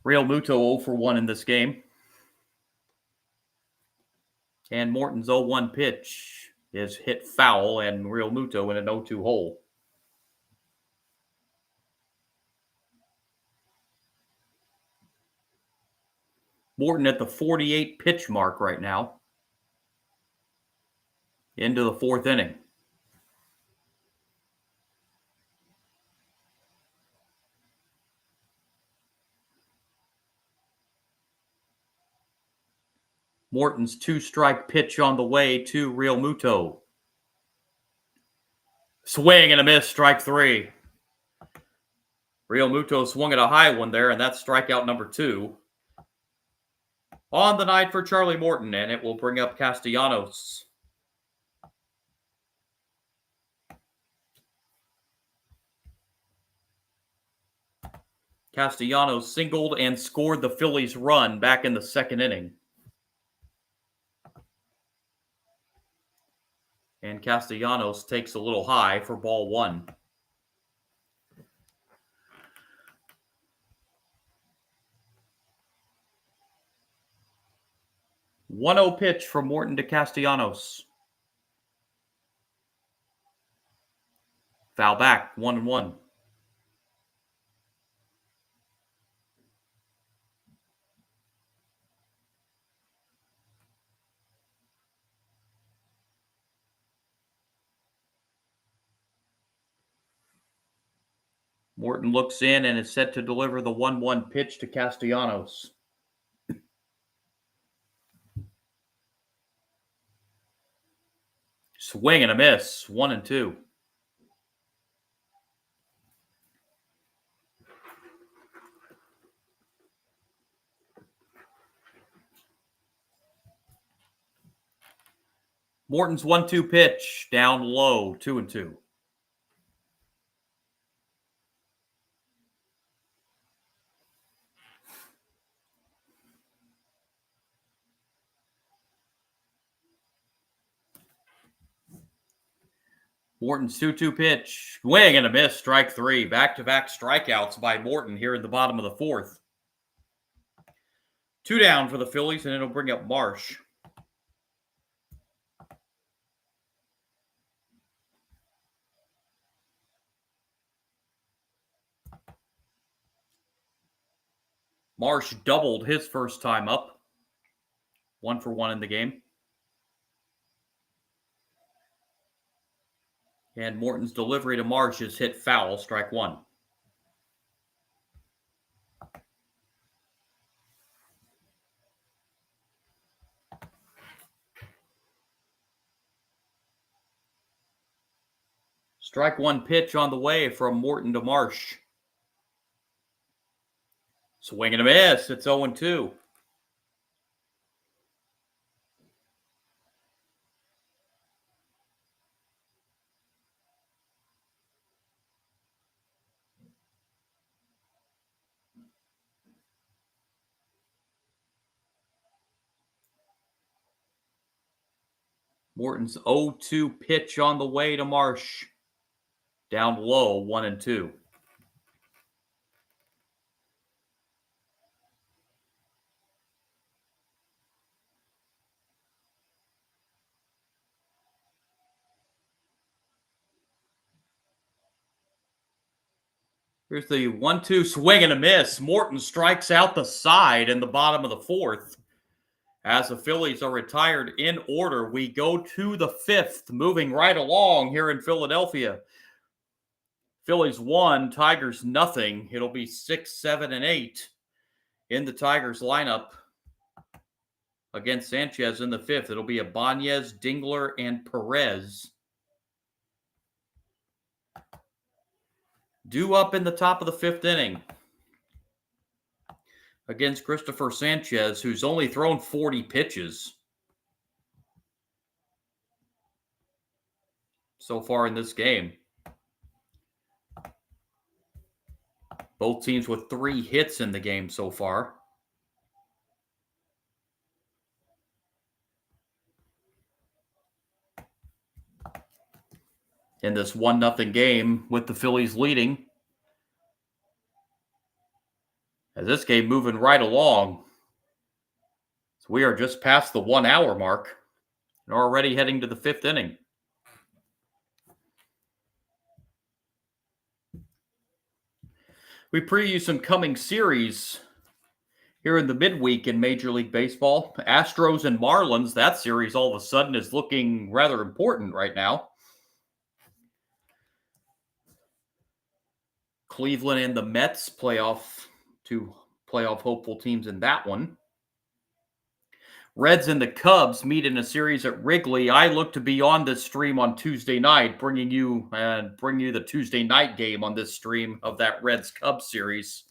Real Muto 0 for 1 in this game. And Morton's 0-1 pitch is hit foul, and Real Muto in an 0-2 hole. Morton at the 48 pitch mark right now. Into the fourth inning. Morton's 2-strike pitch on the way to Real Muto. Swing and a miss, strike 3. Real Muto swung at a high one there, and that's strikeout number 2. On the night for Charlie Morton, and it will bring up Castellanos. Castellanos singled and scored the Phillies' run back in the second inning. And Castellanos takes a little high for ball 1. .1-0 pitch from Morton to Castellanos. Foul back, 1-1. Morton looks in and is set to deliver the 1-1 pitch to Castellanos. Swing and a miss, 1-2. Morton's 1-2 pitch, down low, 2-2. Morton's 2-2 pitch, swing and a miss, strike 3. Back-to-back strikeouts by Morton here in the bottom of the fourth. 2 down for the Phillies, and it'll bring up Marsh. Marsh doubled his first time up. 1 for 1 in the game. And Morton's delivery to Marsh is hit foul, strike 1. Strike 1 pitch on the way from Morton to Marsh. Swing and a miss. It's 0-2. Morton's 0-2 pitch on the way to Marsh. Down low, 1-2. Here's the 1-2 swing and a miss. Morton strikes out the side in the bottom of the fourth. As the Phillies are retired in order, we go to the fifth, moving right along here in Philadelphia. Phillies 1, Tigers nothing. It'll be 6, 7, and 8 in the Tigers lineup against Sanchez in the fifth. It'll be Ibanez, Dingler, and Perez. Due up in the top of the fifth inning against Christopher Sanchez, who's only thrown 40 pitches so far in this game. Both teams with 3 hits in the game so far. In this 1-0 game with the Phillies leading. As this game moving right along. So we are just past the 1 hour mark and already heading to the 5th inning. We preview some coming series here in the midweek in Major League Baseball. Astros and Marlins, that series all of a sudden is looking rather important right now. Cleveland and the Mets playoff hopeful teams in that one. Reds and the Cubs meet in a series at Wrigley. I look to be on this stream on Tuesday night, bringing you the Tuesday night game on this stream of that Reds-Cubs series.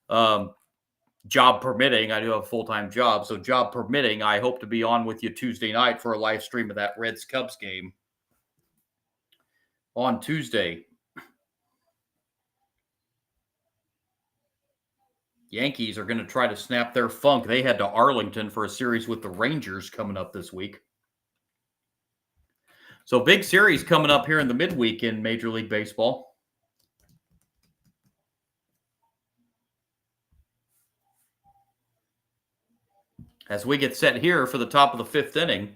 Job permitting, I do have a full-time job, so job permitting, I hope to be on with you Tuesday night for a live stream of that Reds-Cubs game on Tuesday. Yankees are going to try to snap their funk. They head to Arlington for a series with the Rangers coming up this week. So big series coming up here in the midweek in Major League Baseball. As we get set here for the top of the 5th inning.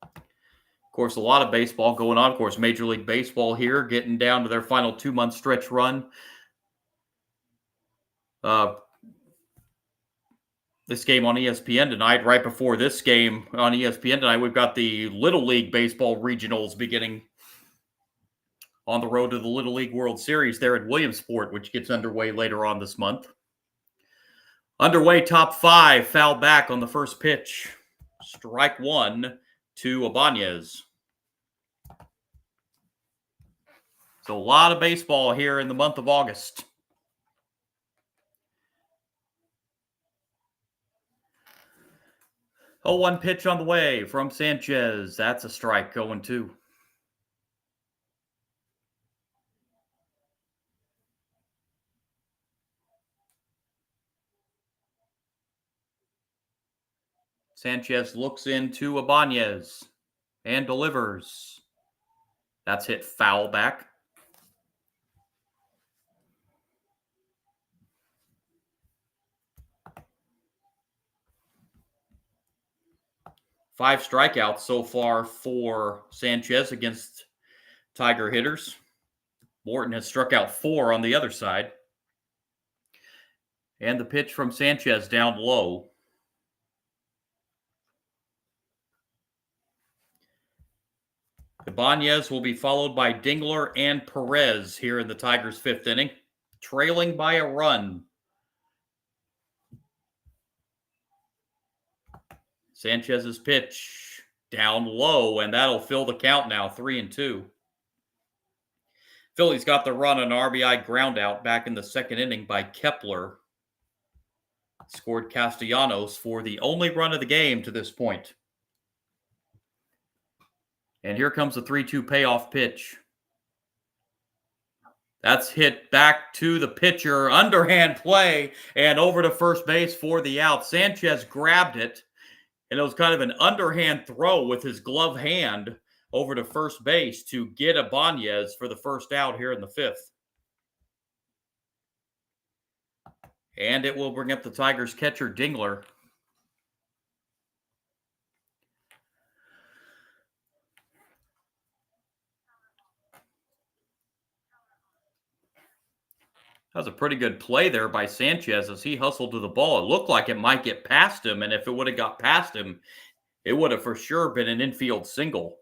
Of course, a lot of baseball going on. Of course, Major League Baseball here getting down to their final 2-month stretch run. This game on ESPN tonight, right before this game on ESPN tonight, we've got the Little League Baseball Regionals beginning on the road to the Little League World Series there at Williamsport, which gets underway later on this month. Underway, top 5, foul back on the first pitch. Strike 1 to Ibanez. So a lot of baseball here in the month of August. 0-1 pitch on the way from Sanchez. That's a strike, 0-2. Sanchez looks into Ibanez and delivers. That's hit foul back. Five strikeouts so far for Sanchez against Tiger hitters. Morton has struck out 4 on the other side. And the pitch from Sanchez down low. Ibanez will be followed by Dingler and Perez here in the Tigers' 5th inning, trailing by a run. Sanchez's pitch down low, and that'll fill the count now, 3-2. Phillies got the run on RBI groundout back in the 2nd inning by Kepler. Scored Castellanos for the only run of the game to this point. And here comes the 3-2 payoff pitch. That's hit back to the pitcher, underhand play, and over to first base for the out. Sanchez grabbed it, and it was kind of an underhand throw with his glove hand over to first base to get Ibanez for the first out here in the 5th. And it will bring up the Tigers catcher, Dingler. That was a pretty good play there by Sanchez as he hustled to the ball. It looked like it might get past him, and if it would have got past him, it would have for sure been an infield single.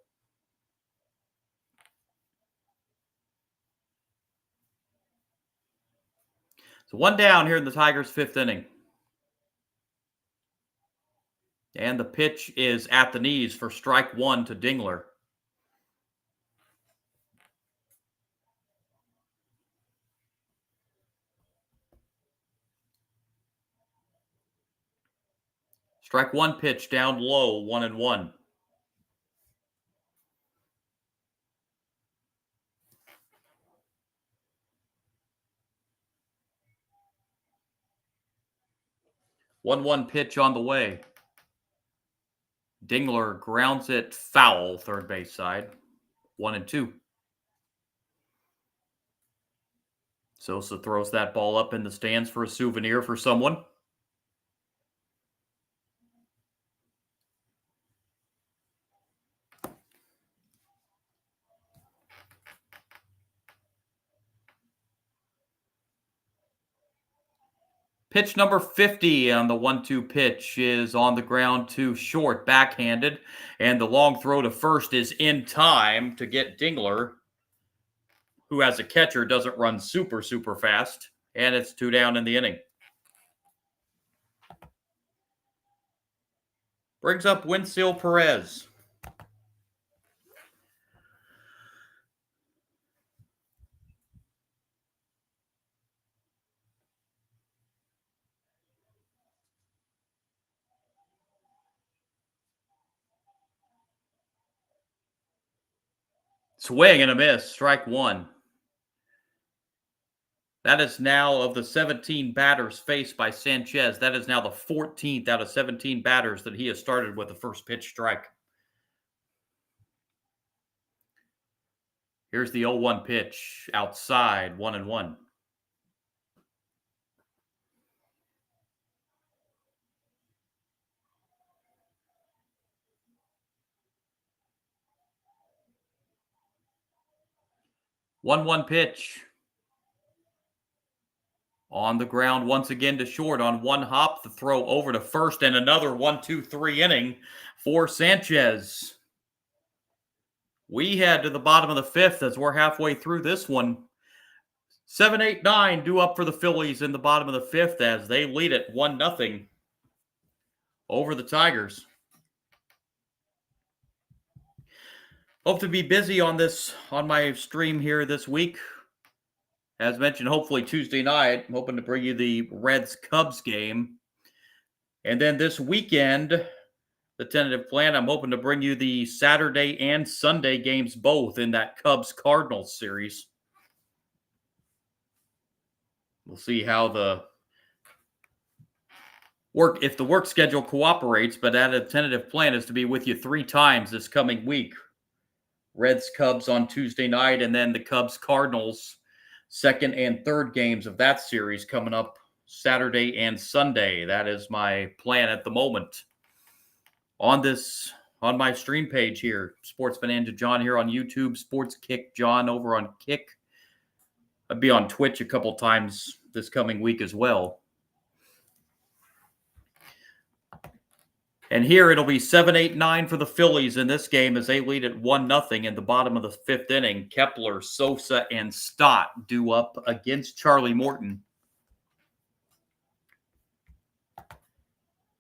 So 1 down here in the Tigers' 5th inning. And the pitch is at the knees for strike 1 to Dingler. Strike one pitch down low, 1-1. One pitch on the way. Dingler grounds it foul, third base side. 1-2. Sosa throws that ball up in the stands for a souvenir for someone. Pitch number 50 on the 1-2 pitch is on the ground to short, backhanded, and the long throw to first is in time to get Dingler, who as a catcher doesn't run super fast, and it's 2 down in the inning. Brings up Winsil Perez. Swing and a miss, strike one. That is now, of the 17 batters faced by Sanchez, that is now the 14th out of 17 batters that he has started with a first pitch strike. Here's the 0-1 pitch outside, 1-1. One pitch. On the ground once again to short on one hop, the throw over to first, and another 1-2-3 inning for Sanchez. We head to the bottom of the fifth as we're halfway through this one. 7-8-9 due up for the Phillies in the bottom of the fifth as they lead it 1-0 over the Tigers. Hope to be busy on my stream here this week. As mentioned, hopefully Tuesday night, I'm hoping to bring you the Reds-Cubs game. And then this weekend, the tentative plan, I'm hoping to bring you the Saturday and Sunday games both in that Cubs-Cardinals series. We'll see how if the work schedule cooperates, but that a tentative plan is to be with you 3 times this coming week. Reds-Cubs on Tuesday night, and then the Cubs-Cardinals second and third games of that series coming up Saturday and Sunday. That is my plan at the moment. On my stream page here, Sports Bonanza John here on YouTube, Sports Kick John over on Kick. I'll be on Twitch a couple times this coming week as well. And here it'll be 7-8-9 for the Phillies in this game as they lead at 1-0 in the bottom of the fifth inning. Kepler, Sosa, and Stott due up against Charlie Morton.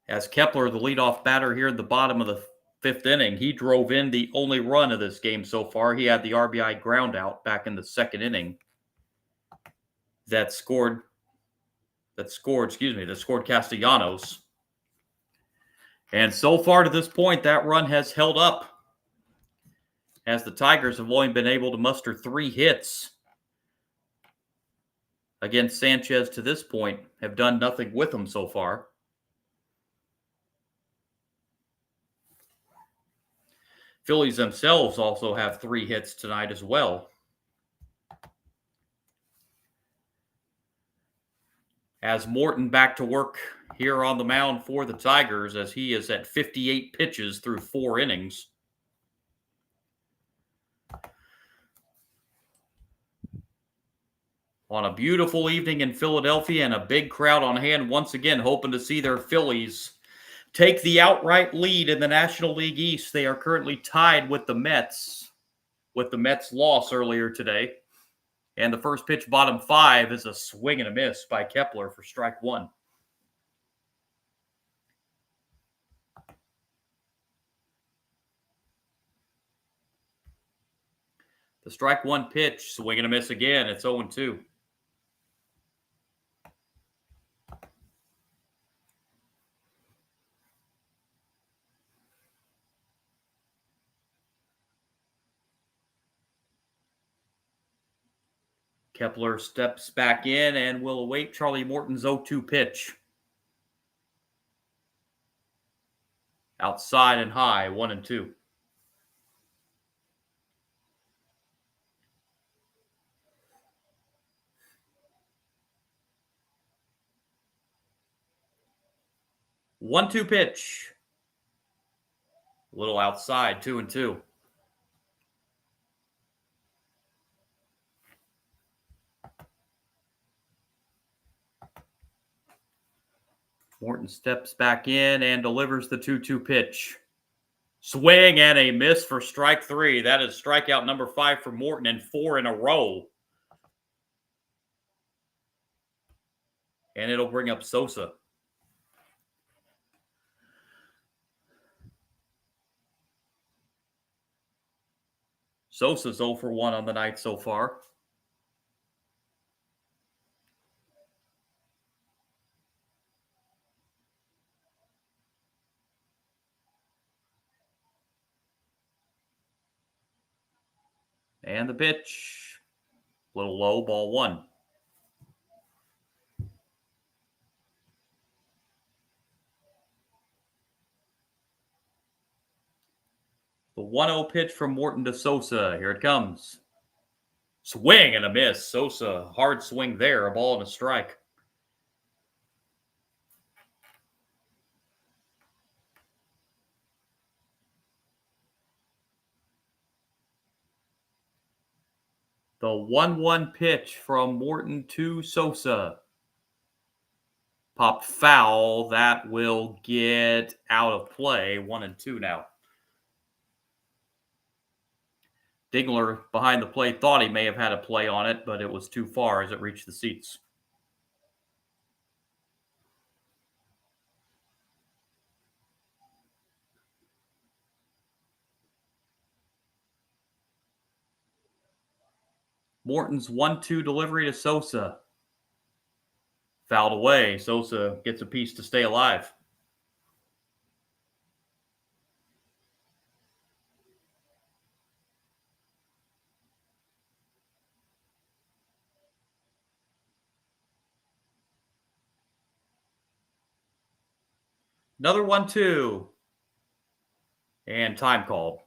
As Kepler, the leadoff batter here in the bottom of the fifth inning, he drove in the only run of this game so far. He had the RBI ground out back in the second inning that scored Castellanos. And so far to this point, that run has held up as the Tigers have only been able to muster 3 hits against Sanchez to this point, have done nothing with him so far. Phillies themselves also have 3 hits tonight as well. As Morton back to work here on the mound for the Tigers as he is at 58 pitches through 4 innings. On a beautiful evening in Philadelphia and a big crowd on hand once again, hoping to see their Phillies take the outright lead in the National League East. They are currently tied with the Mets loss earlier today. And the first pitch, bottom 5, is a swing and a miss by Kepler for strike 1. The strike 1 pitch, swing and a miss again. It's 0-2. Kepler steps back in and will await Charlie Morton's 0-2 pitch. Outside and high, 1-2. One-two pitch. A little outside, 2-2. Morton steps back in and delivers the 2-2 pitch. Swing and a miss for strike 3. That is strikeout number 5 for Morton and 4 in a row. And it'll bring up Sosa. Sosa's 0 for 1 on the night so far. And the pitch. A little low, ball 1. The 1-0 pitch from Morton to Sosa. Here it comes. Swing and a miss. Sosa, hard swing there. A ball and a strike. The 1-1 pitch from Morton to Sosa. Popped foul. That will get out of play. 1-2 now. Dingler behind the plate thought he may have had a play on it, but it was too far as it reached the seats. Morton's 1-2 delivery to Sosa. Fouled away. Sosa gets a piece to stay alive. Another 1-2. And time called.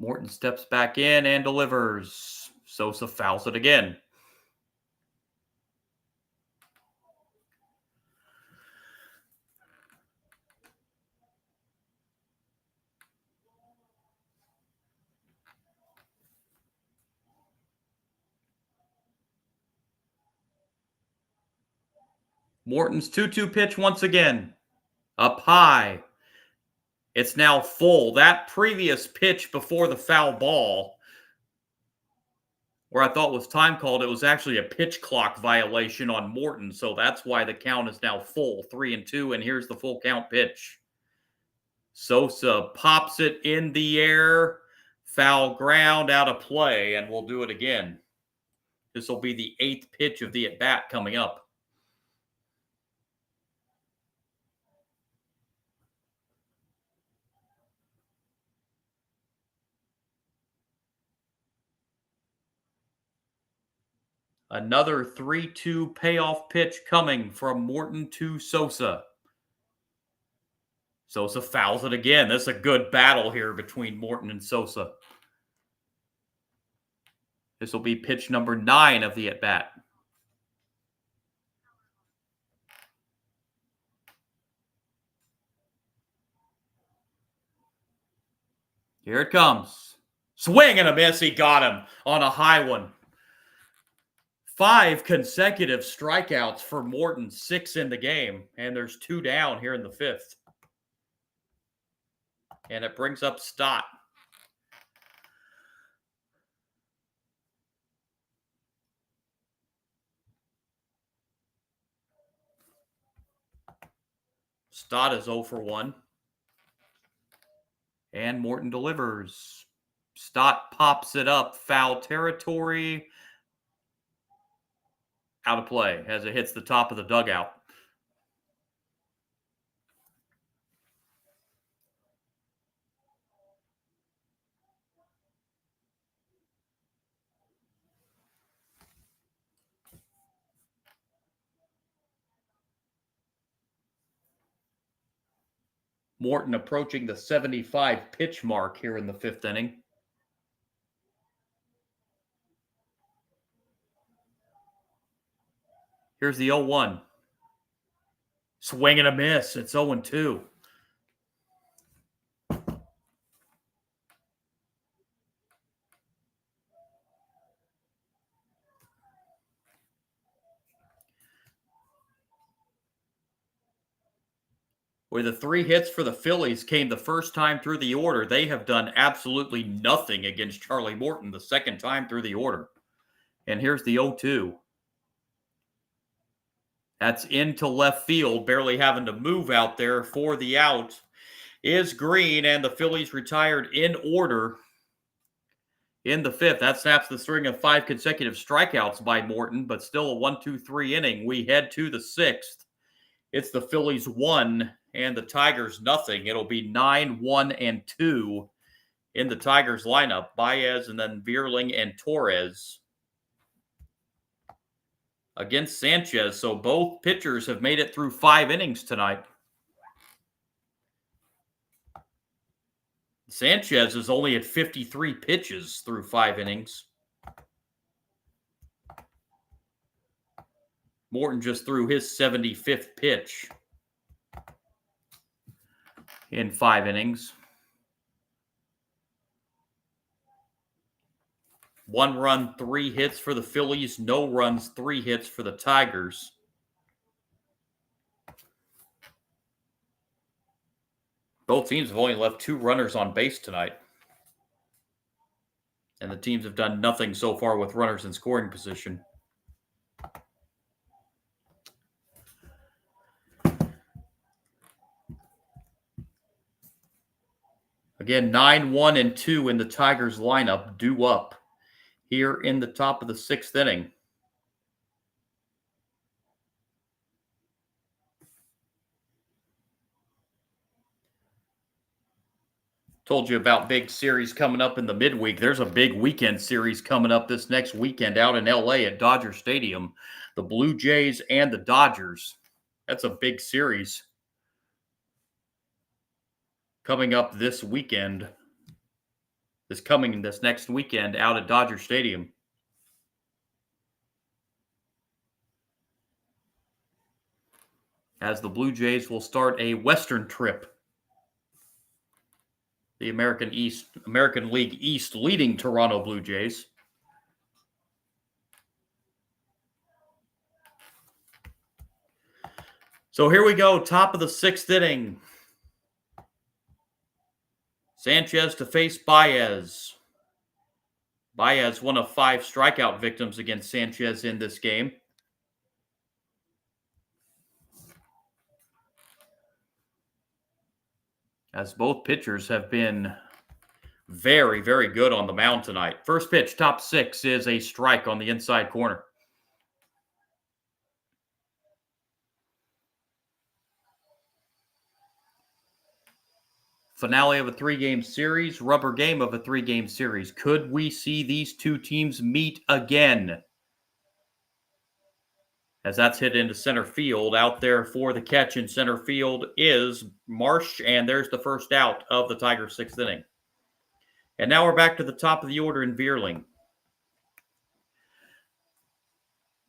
Morton steps back in and delivers. Sosa fouls it again. Morton's 2-2 pitch once again. Up high. It's now full. That previous pitch before the foul ball, where I thought was time called, it was actually a pitch clock violation on Morton. So that's why the count is now full, 3-2. And here's the full count pitch. Sosa pops it in the air. Foul ground, out of play, and we'll do it again. This will be the 8th pitch of the at-bat coming up. Another 3-2 payoff pitch coming from Morton to Sosa. Sosa fouls it again. This is a good battle here between Morton and Sosa. This will be pitch number 9 of the at-bat. Here it comes. Swing and a miss. He got him on a high one. 5 consecutive strikeouts for Morton, 6 in the game, and there's 2 down here in the 5th. And it brings up Stott. Stott is 0 for 1. And Morton delivers. Stott pops it up. Foul territory. Out of play as it hits the top of the dugout. Morton approaching the 75 pitch mark here in the 5th inning. Here's the 0-1. Swing and a miss. It's 0-2. Where the 3 hits for the Phillies came the first time through the order. They have done absolutely nothing against Charlie Morton the second time through the order. And here's the 0-2. That's into left field, barely having to move out there for the out is Green, and the Phillies retired in order in the 5th. That snaps the string of 5 consecutive strikeouts by Morton, but still a 1-2-3 inning. We head to the 6th. It's the Phillies 1 and the Tigers nothing. It'll be 9-1-2 in the Tigers lineup. Baez and then Vierling and Torres against Sanchez. So both pitchers have made it through 5 innings tonight. Sanchez is only at 53 pitches through 5 innings. Morton just threw his 75th pitch in 5 innings. 1 run, 3 hits for the Phillies. No runs, 3 hits for the Tigers. Both teams have only left 2 runners on base tonight. And the teams have done nothing so far with runners in scoring position. Again, 9-1-2 in the Tigers lineup, due up here in the top of the 6th inning. Told you about big series coming up in the midweek. There's a big weekend series coming up this next weekend out in LA at Dodger Stadium. The Blue Jays and the Dodgers. That's a big series coming up this weekend. This next weekend out at Dodger Stadium. As the Blue Jays will start a Western trip. The American League East leading Toronto Blue Jays. So here we go, top of the 6th inning. Sanchez to face Baez. Baez, one of 5 strikeout victims against Sanchez in this game. As both pitchers have been very, very good on the mound tonight. First pitch, top 6, is a strike on the inside corner. Finale of a 3-game series, rubber game of a 3-game series. Could we see these 2 teams meet again? As that's hit into center field. Out there for the catch in center field is Marsh, and there's the first out of the Tigers' 6th inning. And now we're back to the top of the order in Vierling.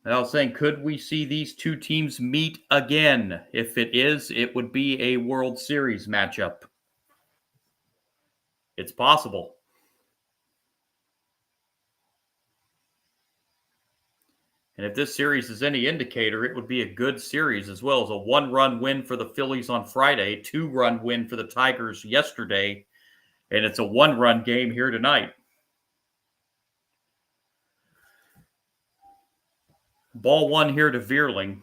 And I was saying, could we see these 2 teams meet again? If it is, it would be a World Series matchup. It's possible. And if this series is any indicator, it would be a good series as well as a 1-run win for the Phillies on Friday, 2-run win for the Tigers yesterday, and it's a 1-run game here tonight. Ball 1 here to Vierling.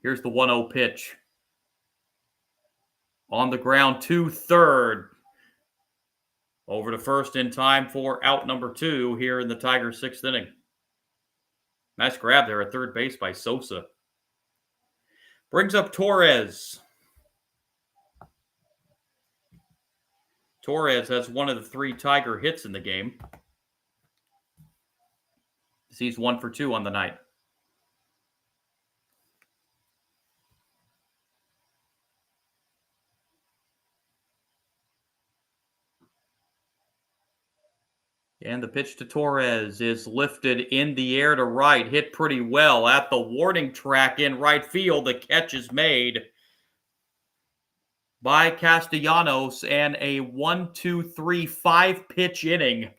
Here's the 1-0 pitch. On the ground to third. Over to first in time for out number 2 here in the Tigers' 6th inning. Nice grab there at third base by Sosa. Brings up Torres. Torres has one of the 3 Tiger hits in the game. He's 1 for 2 on the night. And the pitch to Torres is lifted in the air to right, hit pretty well at the warning track in right field. The catch is made by Castellanos, and a 1-2-3-5 pitch inning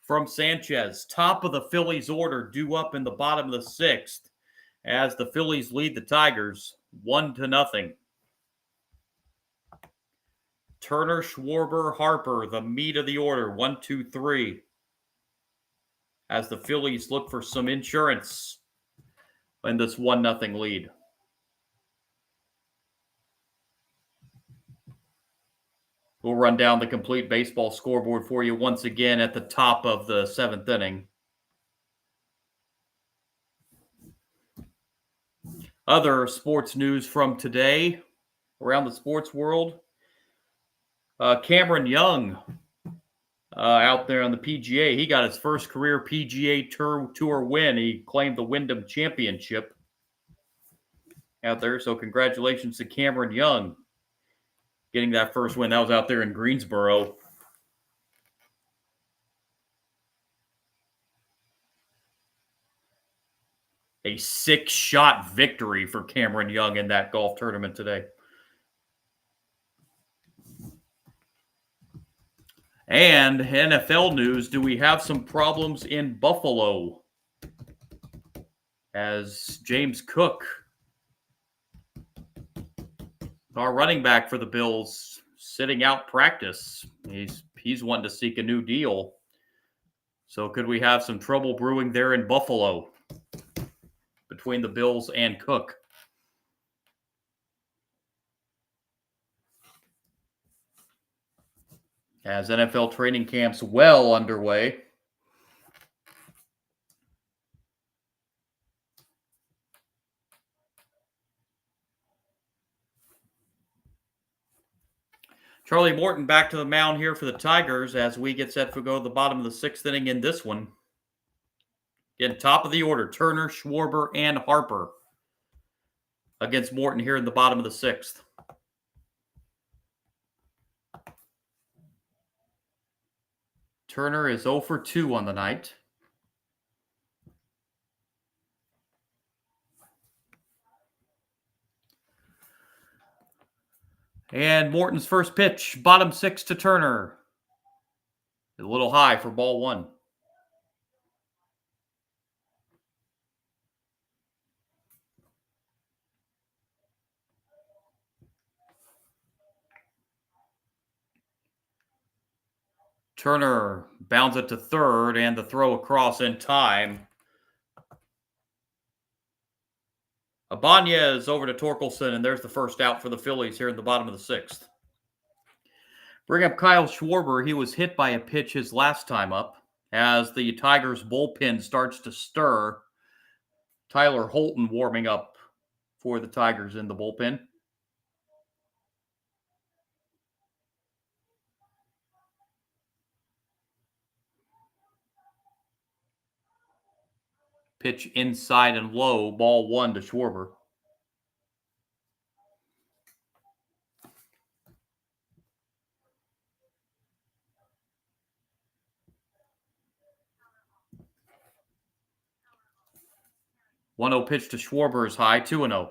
from Sanchez. Top of the Phillies order due up in the bottom of the 6th as the Phillies lead the Tigers 1-0. Turner, Schwarber, Harper, the meat of the order, 1, 2, 3. As the Phillies look for some insurance in this 1-0 lead. We'll run down the complete baseball scoreboard for you once again at the top of the 7th inning. Other sports news from today around the sports world. Cameron Young out there on the PGA. He got his first career PGA Tour win. He claimed the Wyndham Championship out there. So congratulations to Cameron Young getting that first win. That was out there in Greensboro. A 6-shot victory for Cameron Young in that golf tournament today. And NFL news, do we have some problems in Buffalo? As James Cook, our running back for the Bills, sitting out practice. He's wanting to seek a new deal. So could we have some trouble brewing there in Buffalo between the Bills and Cook? As NFL training camps well underway. Charlie Morton back to the mound here for the Tigers as we get set to go to the bottom of the 6th inning in this one. Again, top of the order, Turner, Schwarber, and Harper against Morton here in the bottom of the 6th. Turner is 0 for 2 on the night. And Morton's first pitch, bottom 6 to Turner. A little high for ball 1. Turner bounds it to third, and the throw across in time. Ibanez over to Torkelson, and there's the first out for the Phillies here in the bottom of the 6th. Bring up Kyle Schwarber. He was hit by a pitch his last time up as the Tigers bullpen starts to stir. Tyler Holton warming up for the Tigers in the bullpen. Pitch inside and low, ball 1 to Schwarber. One 0 pitch to Schwarber is high, 2-0.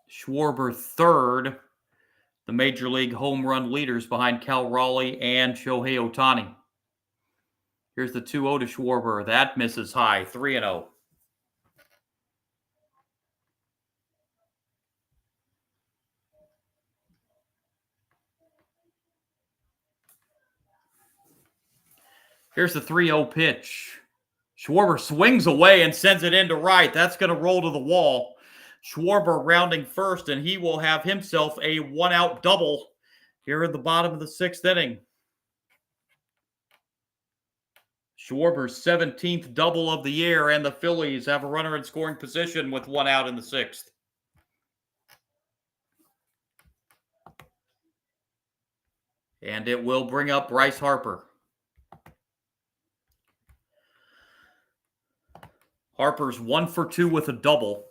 Schwarber third. The Major League home run leaders behind Cal Raleigh and Shohei Ohtani. Here's the 2-0 to Schwarber. That misses high, 3-0. Here's the 3-0 pitch. Schwarber swings away and sends it into right. That's going to roll to the wall. Schwarber rounding first, and he will have himself a one-out double here in the bottom of the 6th inning. Schwarber's 17th double of the year, and the Phillies have a runner in scoring position with one out in the 6th. And it will bring up Bryce Harper. Harper's 1 for 2 with a double.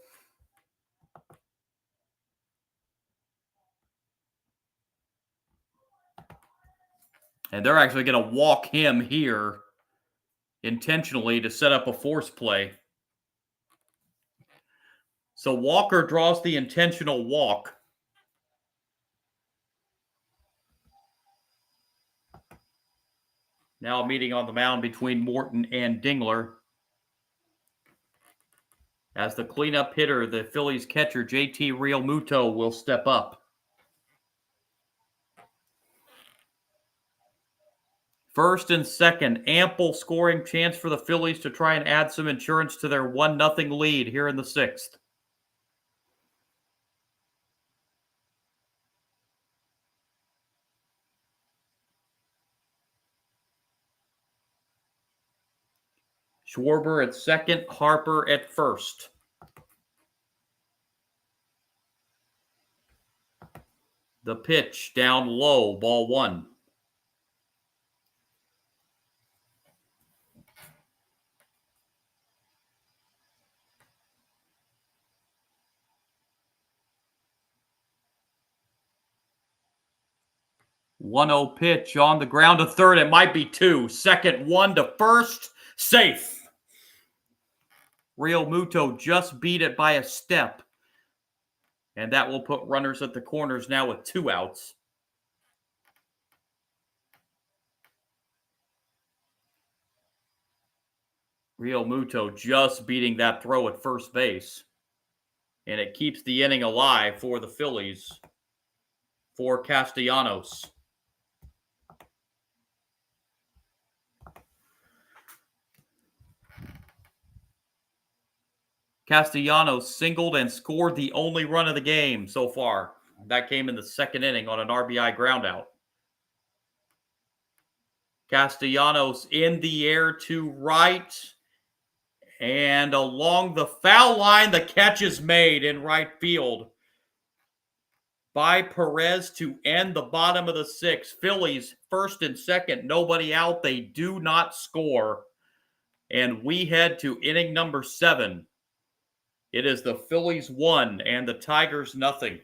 And they're actually going to walk him here intentionally to set up a force play. So Walker draws the intentional walk. Now a meeting on the mound between Morton and Dingler. As the cleanup hitter, the Phillies catcher, JT Realmuto, will step up. First and second, ample scoring chance for the Phillies to try and add some insurance to their 1-0 lead here in the 6th. Schwarber at second, Harper at first. The pitch down low, ball 1. One-oh pitch on the ground to third. It might be 2. Second, 1 to first. Safe. Realmuto just beat it by a step. And that will put runners at the corners now with 2 outs. Realmuto just beating that throw at first base. And it keeps the inning alive for the Phillies. For Castellanos. Castellanos singled and scored the only run of the game so far. That came in the 2nd inning on an RBI groundout. Castellanos in the air to right. And along the foul line, the catch is made in right field by Perez to end the bottom of the 6th. Phillies first and second, nobody out. They do not score. And we head to inning number 7. It is the Phillies 1 and the Tigers nothing.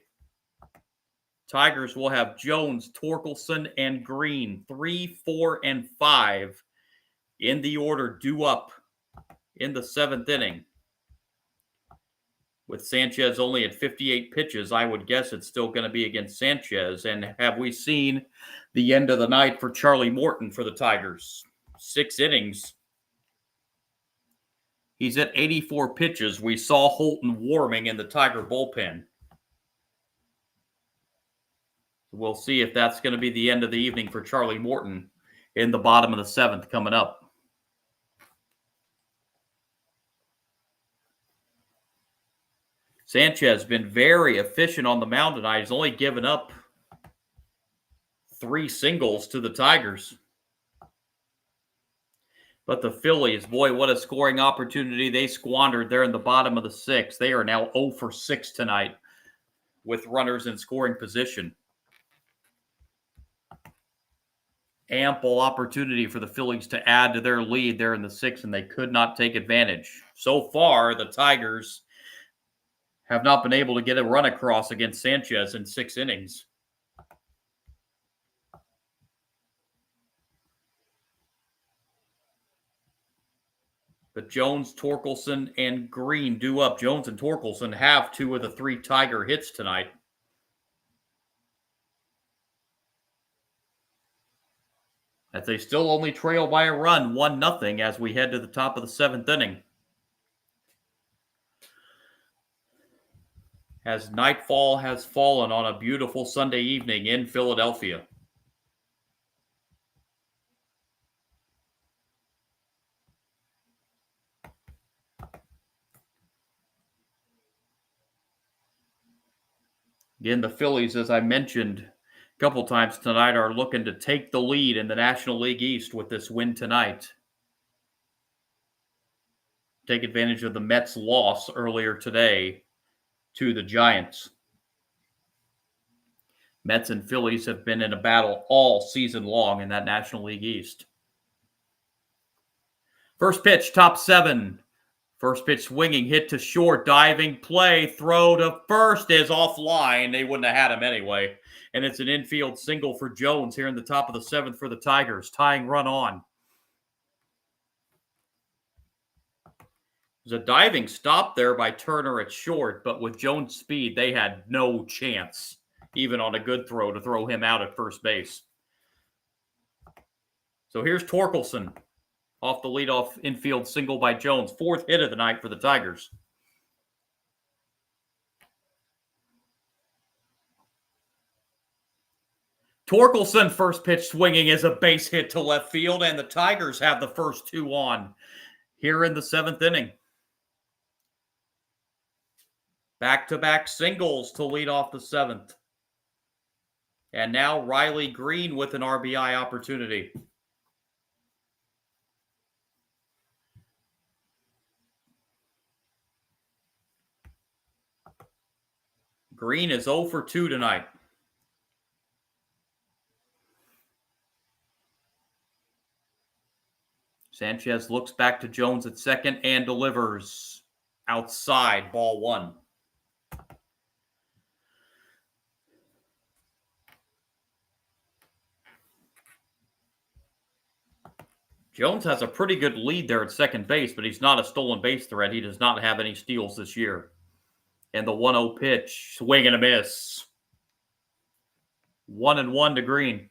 Tigers will have Jones, Torkelson, and Green 3, 4, and 5 in the order due up in the 7th inning. With Sanchez only at 58 pitches, I would guess it's still going to be against Sanchez. And have we seen the end of the night for Charlie Morton for the Tigers? 6 innings. He's at 84 pitches. We saw Holton warming in the Tiger bullpen. We'll see if that's going to be the end of the evening for Charlie Morton in the bottom of the 7th coming up. Sanchez has been very efficient on the mound tonight. He's only given up 3 singles to the Tigers. But the Phillies, boy, what a scoring opportunity they squandered there in the bottom of the 6th. They are now 0 for 6 tonight with runners in scoring position. Ample opportunity for the Phillies to add to their lead there in the 6th, and they could not take advantage. So far, the Tigers have not been able to get a run across against Sanchez in 6 innings. But Jones, Torkelson, and Green due up. Jones and Torkelson have 2 of the 3 Tiger hits tonight. As they still only trail by a run, 1-0 as we head to the top of the 7th inning. As nightfall has fallen on a beautiful Sunday evening in Philadelphia. Again, the Phillies, as I mentioned a couple times tonight, are looking to take the lead in the National League East with this win tonight. Take advantage of the Mets' loss earlier today to the Giants. Mets and Phillies have been in a battle all season long in that National League East. First pitch, top 7. First pitch swinging, hit to short, diving play, throw to first is offline. They wouldn't have had him anyway. And it's an infield single for Jones here in the top of the 7th for the Tigers. Tying run on. There's a diving stop there by Turner at short, but with Jones' speed, they had no chance, even on a good throw, to throw him out at first base. So here's Torkelson off the leadoff infield single by Jones. 4th hit of the night for the Tigers. Torkelson, first pitch swinging, is a base hit to left field, and the Tigers have the first 2 on here in the 7th inning. Back-to-back singles to lead off the 7th. And now Riley Green with an RBI opportunity. Green is 0 for 2 tonight. Sanchez looks back to Jones at second and delivers outside, ball 1. Jones has a pretty good lead there at second base, but he's not a stolen base threat. He does not have any steals this year. And the 1-0 pitch, swing and a miss. 1-1 to Green.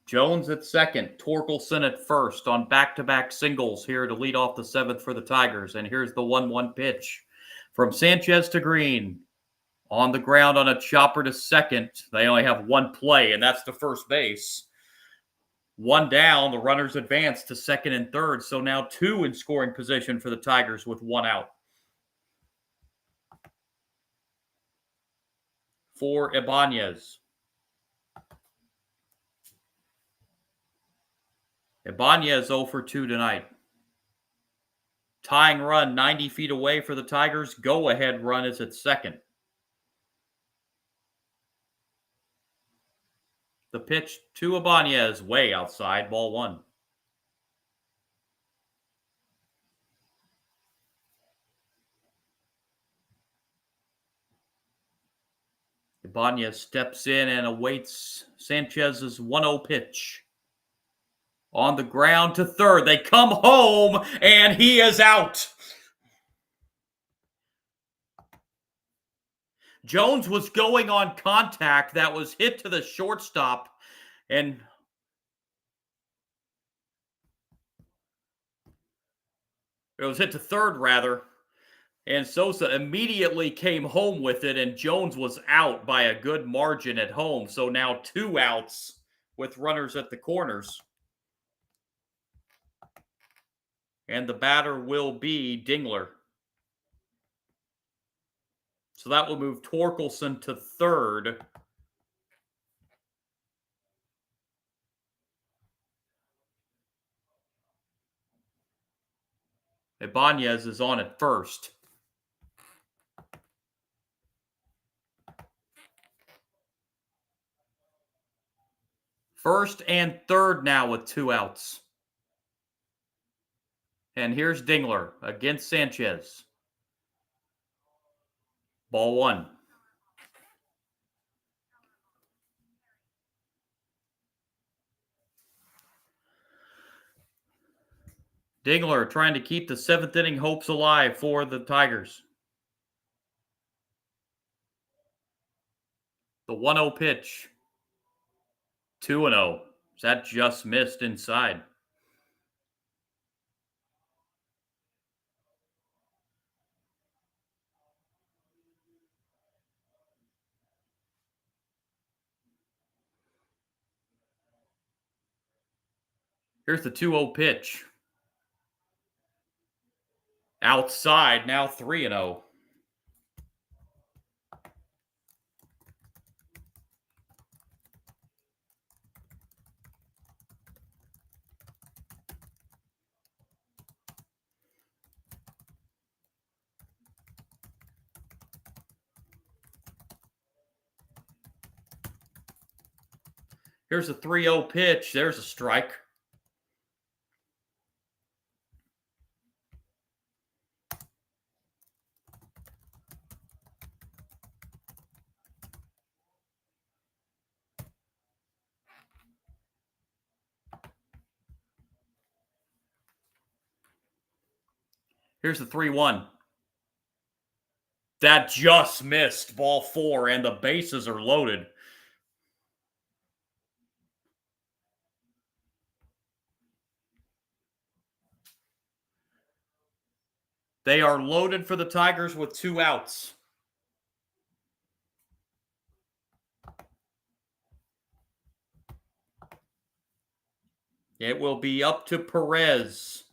Jones at second, Torkelson at first on back-to-back singles here to lead off the 7th for the Tigers. And here's the 1-1 pitch from Sanchez to Green. On the ground on a chopper to second. They only have one play, and that's to first base. 1 down, the runners advance to second and third. So now 2 in scoring position for the Tigers with 1 out. For Ibanez. Ibanez 0 for 2 tonight. Tying run 90 feet away for the Tigers. Go-ahead run is at second. The pitch to Ibanez, way outside, ball 1. Ibanez steps in and awaits Sanchez's 1-0 pitch. On the ground to third. They come home, and he is out. Jones was going on contact that was hit to the shortstop, and it was hit to third, rather. And Sosa immediately came home with it, and Jones was out by a good margin at home. So now 2 outs with runners at the corners. And the batter will be Dingler. So that will move Torkelson to third. Ibanez is on at first. First and third now with 2 outs. And here's Dingler against Sanchez. Ball 1. Dingler trying to keep the 7th inning hopes alive for the Tigers. The 1-0 pitch. 2-0. That just missed inside. Here's the 2-0 pitch. Outside, now 3-0. Here's a 3-0 pitch. There's a strike. Here's the 3-1. That just missed ball 4, and the bases are loaded. They are loaded for the Tigers with 2 outs. It will be up to Perez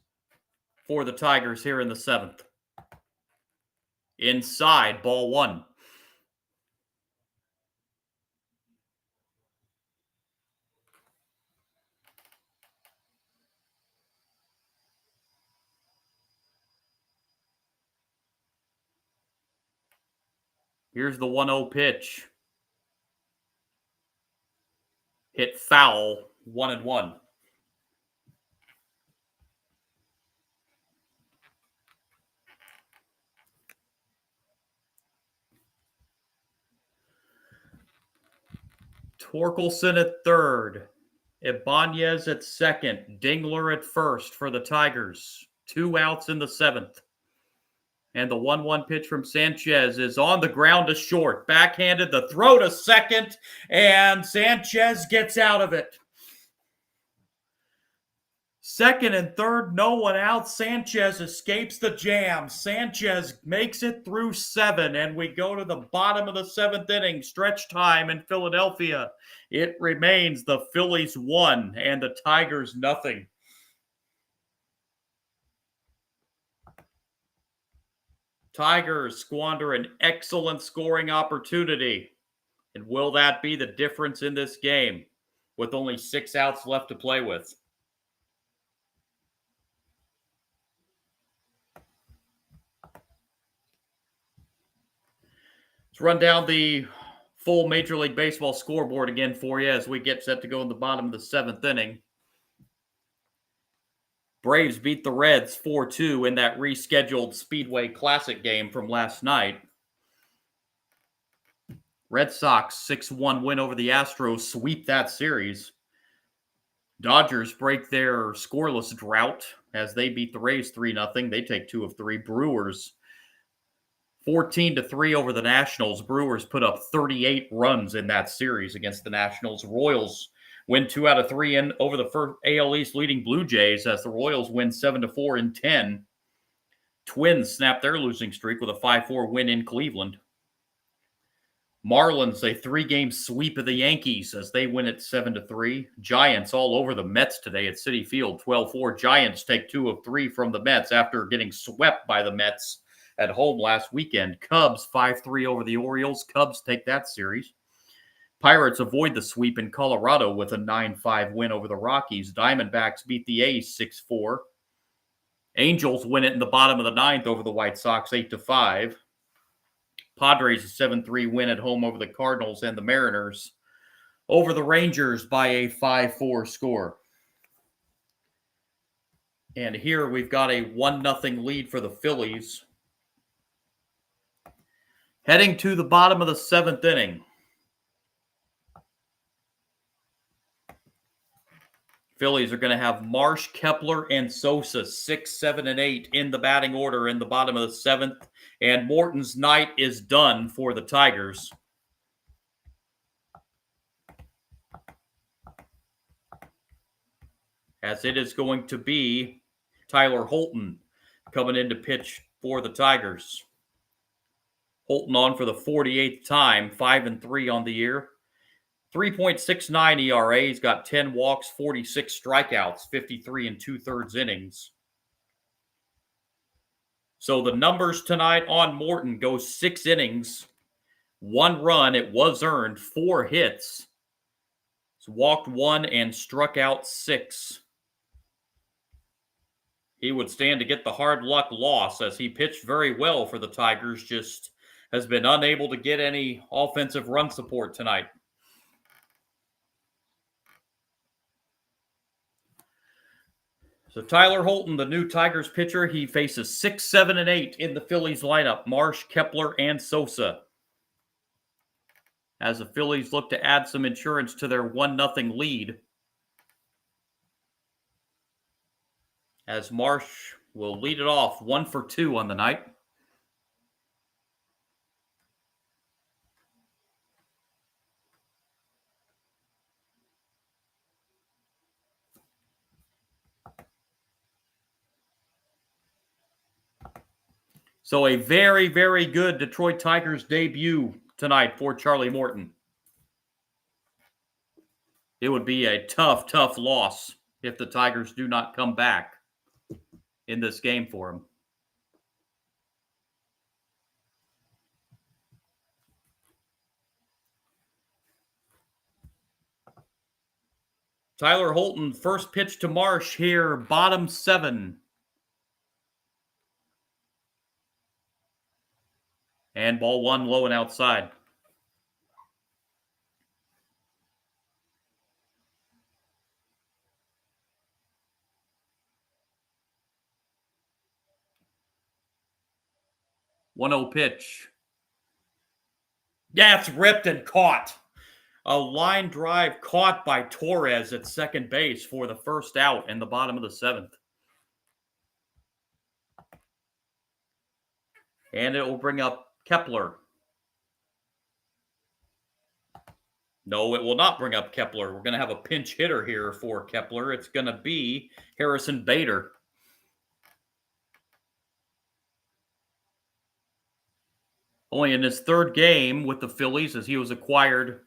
for the Tigers here in the 7th. Inside, ball 1. Here's the 1-0 pitch. Hit foul, 1-1. Torkelson at third. Ibanez at second. Dingler at first for the Tigers. 2 outs in the 7th. And the 1-1 pitch from Sanchez is on the ground to short. Backhanded, the throw to second, and Sanchez gets out of it. Second and third, no one out. Sanchez escapes the jam. Sanchez makes it through 7, and we go to the bottom of the 7th inning. Stretch time in Philadelphia. It remains the Phillies 1 and the Tigers nothing. Tigers squander an excellent scoring opportunity. And will that be the difference in this game with only 6 outs left to play with? Let's run down the full Major League Baseball scoreboard again for you as we get set to go in the bottom of the 7th inning. Braves beat the Reds 4-2 in that rescheduled Speedway Classic game from last night. Red Sox 6-1 win over the Astros, sweep that series. Dodgers break their scoreless drought as they beat the Rays 3-0. They take 2 of 3. Brewers 14-3 over the Nationals. Brewers put up 38 runs in that series against the Nationals. Royals win 2 out of 3 in over the first AL East leading Blue Jays as the Royals win 7-4 in 10. Twins snap their losing streak with a 5-4 win in Cleveland. Marlins a 3-game sweep of the Yankees as they win it 7-3. Giants all over the Mets today at Citi Field 12-4. Giants take 2 of 3 from the Mets after getting swept by the Mets at home last weekend. Cubs 5-3 over the Orioles. Cubs take that series. Pirates avoid the sweep in Colorado with a 9-5 win over the Rockies. Diamondbacks beat the A's 6-4. Angels win it in the bottom of the 9th over the White Sox 8-5. Padres a 7-3 win at home over the Cardinals, and the Mariners over the Rangers by a 5-4 score. And here we've got a 1-0 lead for the Phillies. Heading to the bottom of the 7th inning. Phillies are going to have Marsh, Kepler, and Sosa 6, 7, and 8 in the batting order in the bottom of the 7th. And Morton's night is done for the Tigers. As it is going to be Tyler Holton coming in to pitch for the Tigers. Holton on for the 48th time, 5-3 on the year. 3.69 ERA. He's got 10 walks, 46 strikeouts, 53 2/3 innings. So the numbers tonight on Morton go 6 innings, 1 run. It was earned, 4 hits. He's walked 1 and struck out 6. He would stand to get the hard luck loss as he pitched very well for the Tigers, just has been unable to get any offensive run support tonight. So Tyler Holton, the new Tigers pitcher, he faces 6, 7, and 8 in the Phillies lineup. Marsh, Kepler, and Sosa. As the Phillies look to add some insurance to their 1-0 lead. As Marsh will lead it off, 1 for 2 on the night. So a very, very good Detroit Tigers debut tonight for Charlie Morton. It would be a tough, tough loss if the Tigers do not come back in this game for him. Tyler Holton, first pitch to Marsh here, bottom 7. And ball 1 low and outside. One 0 pitch. Yeah, it's ripped and caught. A line drive caught by Torres at second base for the first out in the bottom of the 7th. And it will bring up Kepler. No, it will not bring up Kepler. We're going to have a pinch hitter here for Kepler. It's going to be Harrison Bader. Only in his 3rd game with the Phillies, as he was acquired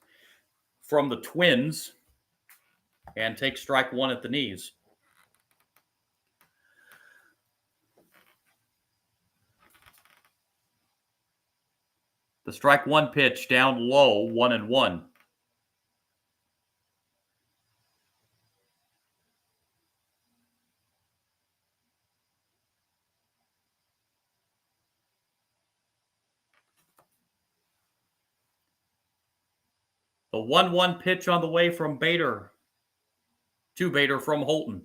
from the Twins, and takes strike 1 at the knees. The strike 1 pitch down low, 1-1. The 1-1 pitch on the way from Bader to Bader from Holton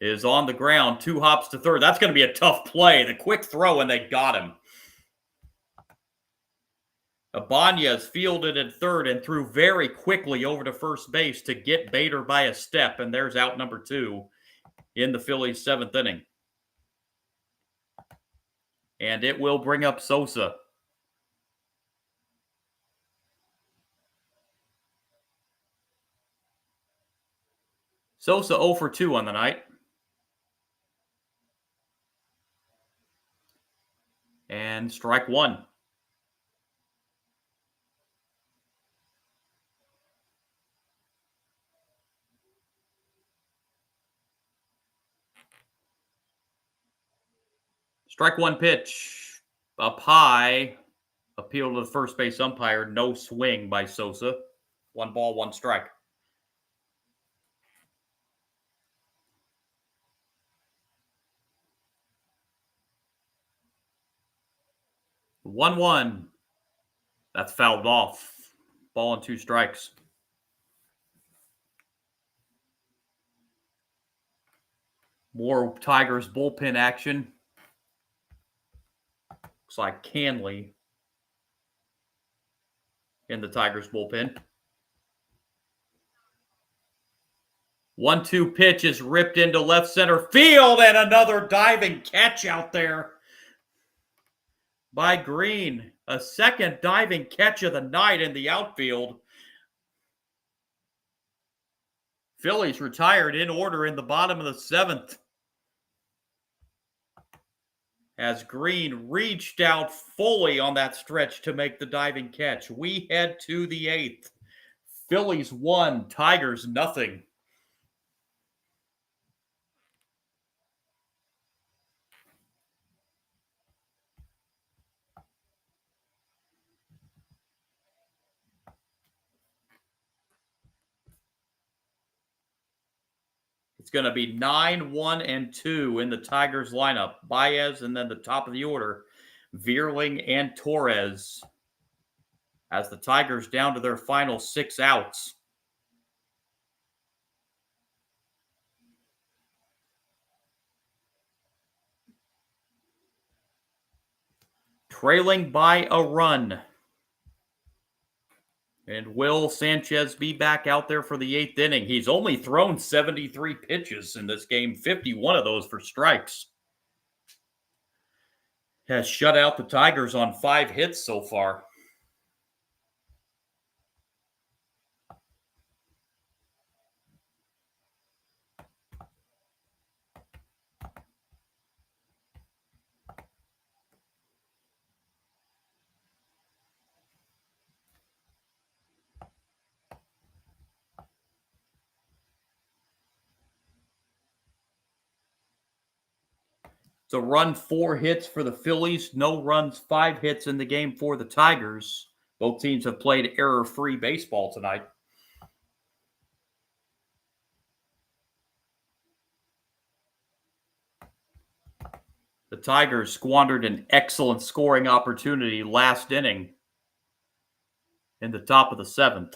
is on the ground. 2 hops to third. That's going to be a tough play. The quick throw, and they got him. Ibanez fielded at third and threw very quickly over to first base to get Bader by a step, and there's out number 2 in the Phillies' 7th inning. And it will bring up Sosa. Sosa 0 for 2 on the night. And strike 1. Strike 1 pitch. Up high. Appeal to the first base umpire. No swing by Sosa. 1 ball, 1 strike. 1-1. That's fouled off. Ball and 2 strikes. More Tigers bullpen action. Looks like Canley in the Tigers bullpen. 1-2 pitch is ripped into left center field, and another diving catch out there by Green. A second diving catch of the night in the outfield. Phillies retired in order in the bottom of the 7th. As Green reached out fully on that stretch to make the diving catch. We head to the 8th. Phillies 1, Tigers nothing. going to be 9, 1, and 2 in the Tigers lineup. Baez and then the top of the order, Vierling and Torres. As the Tigers down to their final 6 outs. Trailing by a run. And will Sanchez be back out there for the 8th inning? He's only thrown 73 pitches in this game, 51 of those for strikes. Has shut out the Tigers on 5 hits so far. It's a run, 4 hits for the Phillies, no runs, 5 hits in the game for the Tigers. Both teams have played error-free baseball tonight. The Tigers squandered an excellent scoring opportunity last inning in the top of the 7th.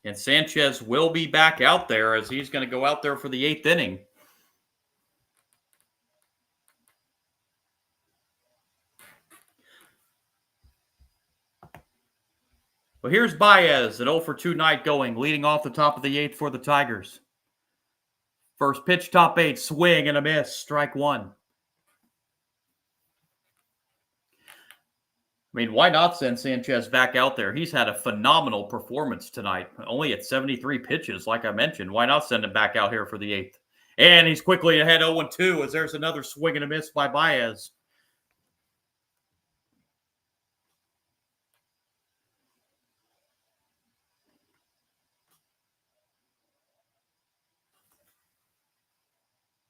And Sanchez will be back out there as he's going to go out there for the 8th inning. Well, here's Baez, an 0 for 2 night going, leading off the top of the 8th for the Tigers. First pitch, top 8, swing and a miss, strike 1. I mean, why not send Sanchez back out there? He's had a phenomenal performance tonight, only at 73 pitches, like I mentioned. Why not send him back out here for the 8th? And he's quickly ahead 0-2 as there's another swing and a miss by Baez.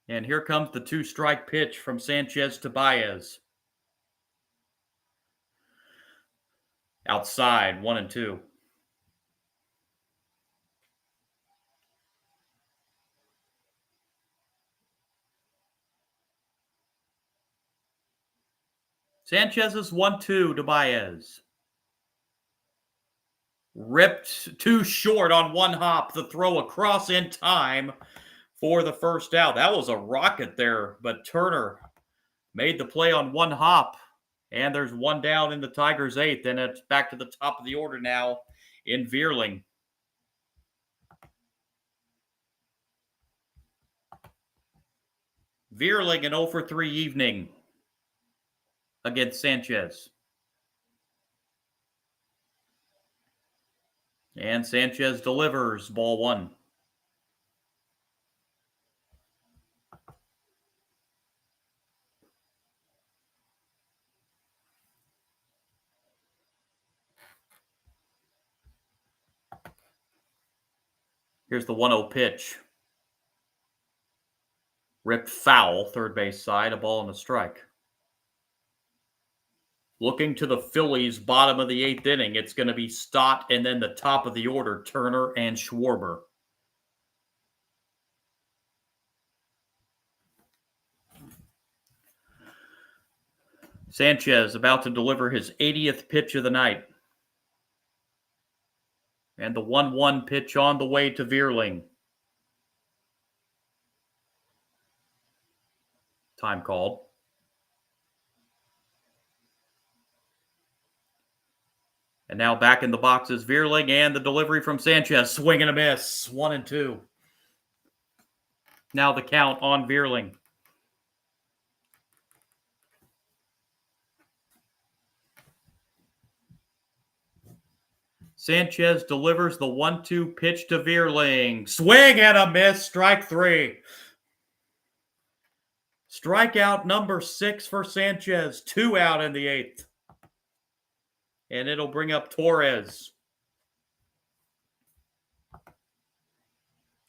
And here comes the 2-strike pitch from Sanchez to Baez. Outside, 1-2. Sanchez's 1-2 to Baez. Ripped too short on one hop. The throw across in time for the first out. That was a rocket there, but Turner made the play on one hop. And there's one down in the Tigers' 8th, and it's back to the top of the order now in Vierling. Vierling an 0 for 3 evening against Sanchez. And Sanchez delivers ball 1. Here's the 1-0 pitch. Ripped foul, third base side, a ball and a strike. Looking to the Phillies' bottom of the 8th inning, it's going to be Stott and then the top of the order, Turner and Schwarber. Sanchez about to deliver his 80th pitch of the night. And the 1-1 pitch on the way to Vierling. Time called. And now back in the box is Vierling, and the delivery from Sanchez. Swing and a miss. 1-2. Now the count on Vierling. Sanchez delivers the 1-2 pitch to Vierling. Swing and a miss. Strike 3. Strikeout number 6 for Sanchez. 2 out in the 8th. And it'll bring up Torres.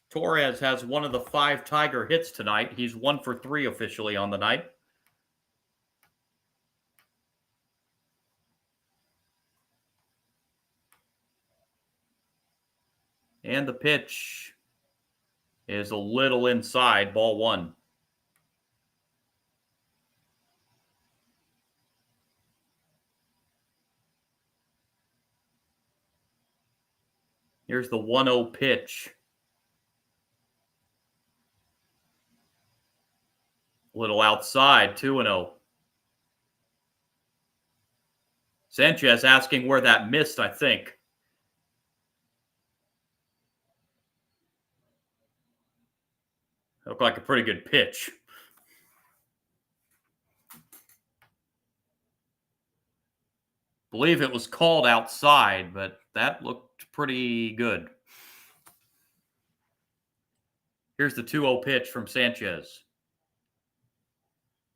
Torres has one of the 5 Tiger hits tonight. He's 1 for 3 officially on the night. And the pitch is a little inside, ball one. Here's the 1-0 pitch. A little outside, 2-0. Sanchez asking where that missed, I think. Looked like a pretty good pitch. Believe it was called outside, but that looked pretty good. Here's the 2-0 pitch from Sanchez.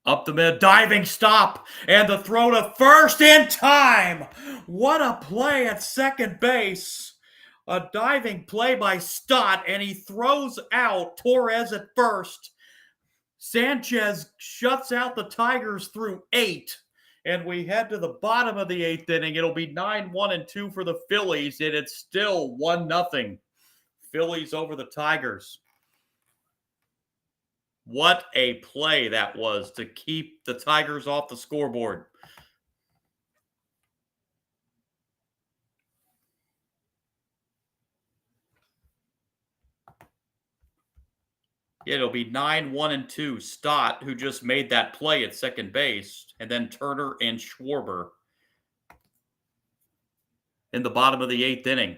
Up the mid, diving stop, and the throw to first in time. What a play at second base. A diving play by Stott, and he throws out Torres at first. Sanchez shuts out the Tigers through 8. And we head to the bottom of the 8th inning. It'll be 9-1-2 for the Phillies, and it's still 1-0. Phillies over the Tigers. What a play that was to keep the Tigers off the scoreboard. It'll be 9-1-2. Stott, who just made that play at second base, and then Turner and Schwarber in the bottom of the 8th inning.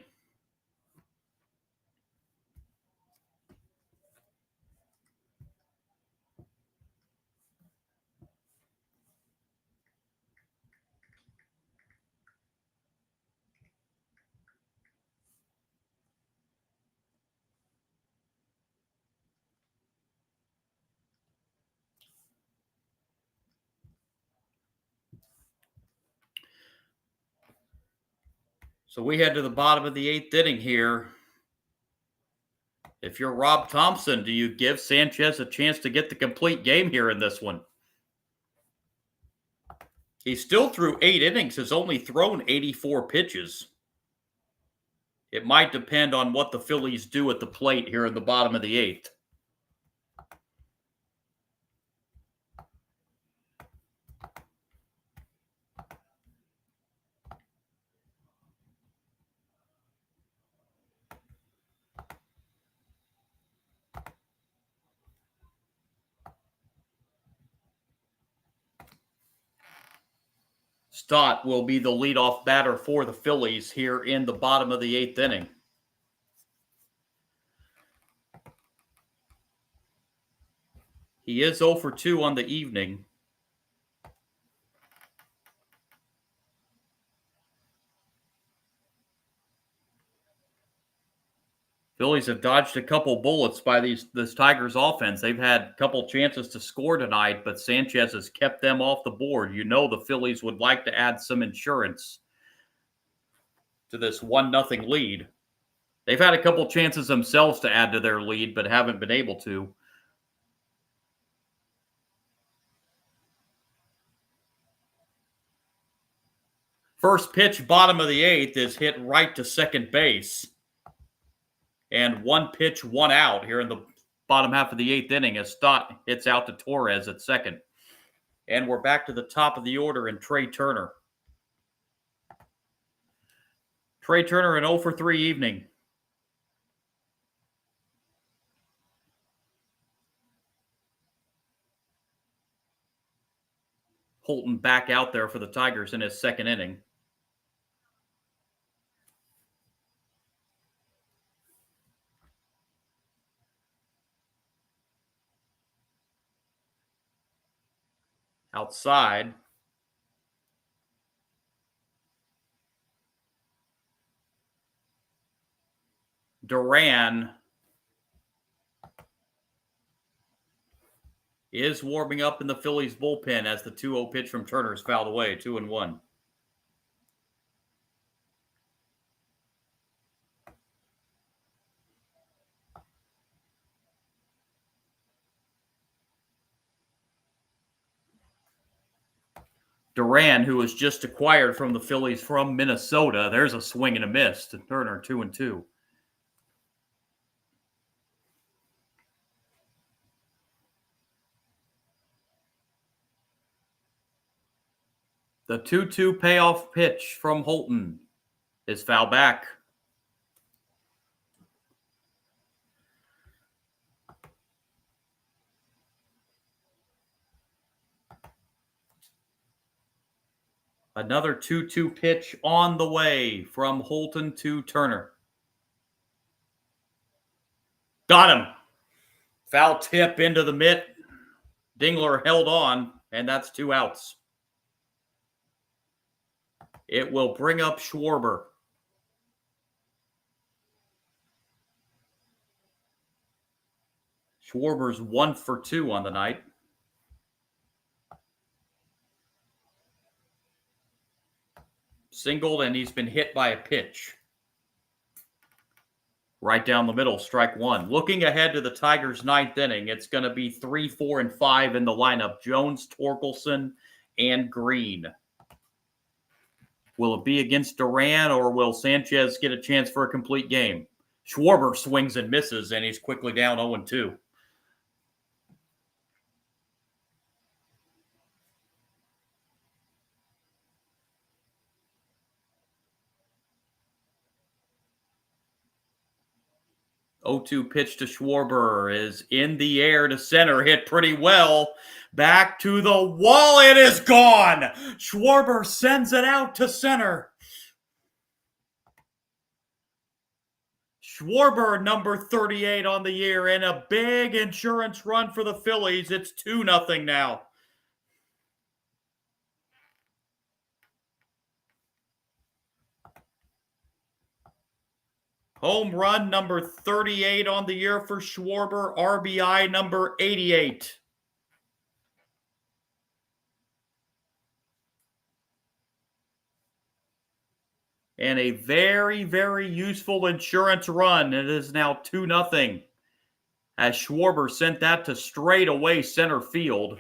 So we head to the bottom of the 8th inning here. If you're Rob Thompson, do you give Sanchez a chance to get the complete game here in this one? He still threw 8 innings, has only thrown 84 pitches. It might depend on what the Phillies do at the plate here in the bottom of the 8th. Stott will be the leadoff batter for the Phillies here in the bottom of the 8th inning. He is 0 for 2 on the evening. Phillies have dodged a couple bullets by this Tigers offense. They've had a couple chances to score tonight, but Sanchez has kept them off the board. You know the Phillies would like to add some insurance to this 1-0 lead. They've had a couple chances themselves to add to their lead, but haven't been able to. First pitch, bottom of the 8th, is hit right to second base. And 1 pitch, 1 out here in the bottom half of the 8th inning as Stott hits out to Torres at second. And we're back to the top of the order in Trey Turner. Trey Turner, an 0 for 3 evening. Holton back out there for the Tigers in his second inning. Outside. Duran is warming up in the Phillies bullpen as the 2-0 pitch from Turner is fouled away, 2-1. Duran, who was just acquired from the Phillies from Minnesota, there's a swing and a miss to Turner, 2-2. The 2-2 payoff pitch from Holton is foul back. Another 2-2 pitch on the way from Holton to Turner. Got him. Foul tip into the mitt. Dingler held on, and that's 2 outs. It will bring up Schwarber. Schwarber's 1 for 2 on the night. Singled, and he's been hit by a pitch. Right down the middle, strike 1. Looking ahead to the Tigers' 9th inning, it's going to be 3, 4, and 5 in the lineup. Jones, Torkelson, and Green. Will it be against Duran, or will Sanchez get a chance for a complete game? Schwarber swings and misses, and he's quickly down 0-2. Pitch to Schwarber is in the air to center, hit pretty well. Back to the wall, it is gone. Schwarber sends it out to center. Schwarber, number 38 on the year, and a big insurance run for the Phillies. It's 2-0 now. Home run number 38 on the year for Schwarber. RBI number 88. And a very, very useful insurance run. It is now 2-0 as Schwarber sent that to straightaway center field.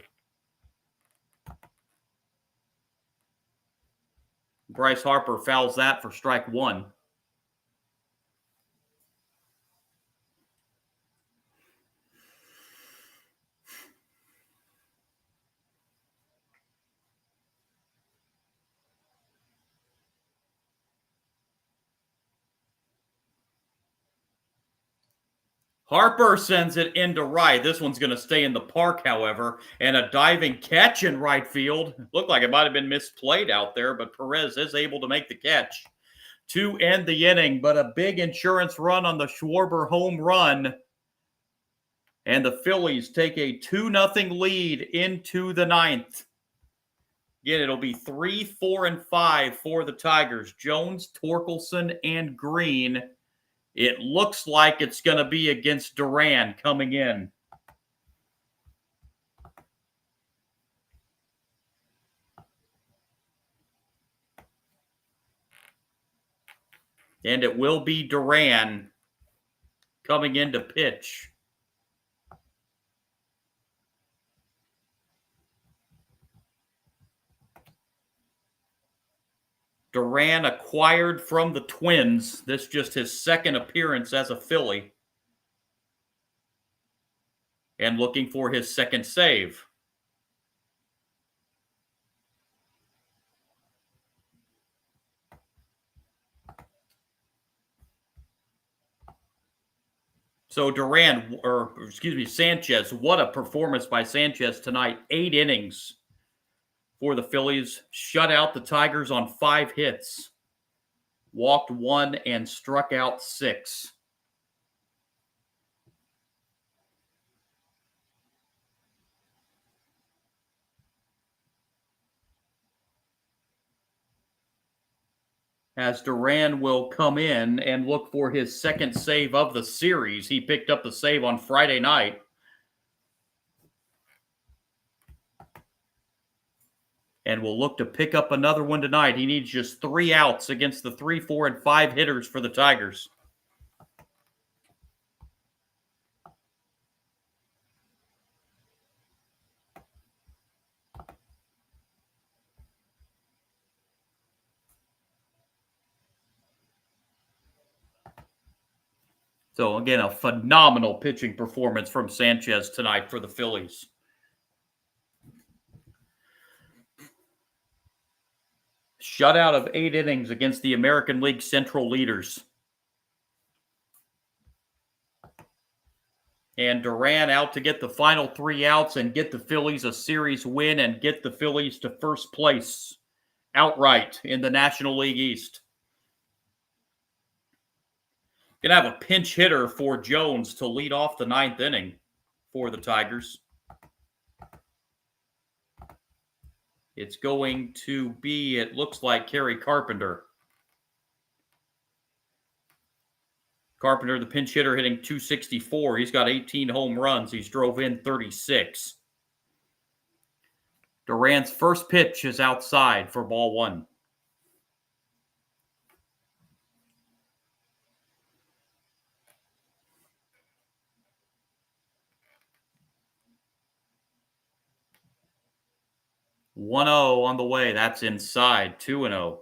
Bryce Harper fouls that for strike 1. Harper sends it into right. This one's going to stay in the park, however, and a diving catch in right field. Looked like it might have been misplayed out there, but Perez is able to make the catch to end the inning. But a big insurance run on the Schwarber home run, and the Phillies take a 2-0 lead into the 9th. Again, it'll be 3, 4, and 5 for the Tigers. Jones, Torkelson, and Green. It looks like it's going to be against Duran coming in. And it will be Duran coming in to pitch. Duran acquired from the Twins. This just his second appearance as a Philly. And looking for his second save. So Sanchez, what a performance by Sanchez tonight. 8 innings for the Phillies. Shut out the Tigers on 5 hits. Walked 1 and struck out 6. As Duran will come in and look for his second save of the series. He picked up the save on Friday night. And will look to pick up another one tonight. He needs just 3 outs against the 3, 4, and 5 hitters for the Tigers. So, again, a phenomenal pitching performance from Sanchez tonight for the Phillies. Shutout of 8 innings against the American League Central leaders. And Duran out to get the final 3 outs and get the Phillies a series win and get the Phillies to first place outright in the National League East. Gonna have a pinch hitter for Jones to lead off the 9th inning for the Tigers. It's going to be, it looks like, Kerry Carpenter. Carpenter, the pinch hitter, hitting .264. He's got 18 home runs. He's drove in 36. Duran's first pitch is outside for ball 1. One 0 on the way. That's inside. 2-0.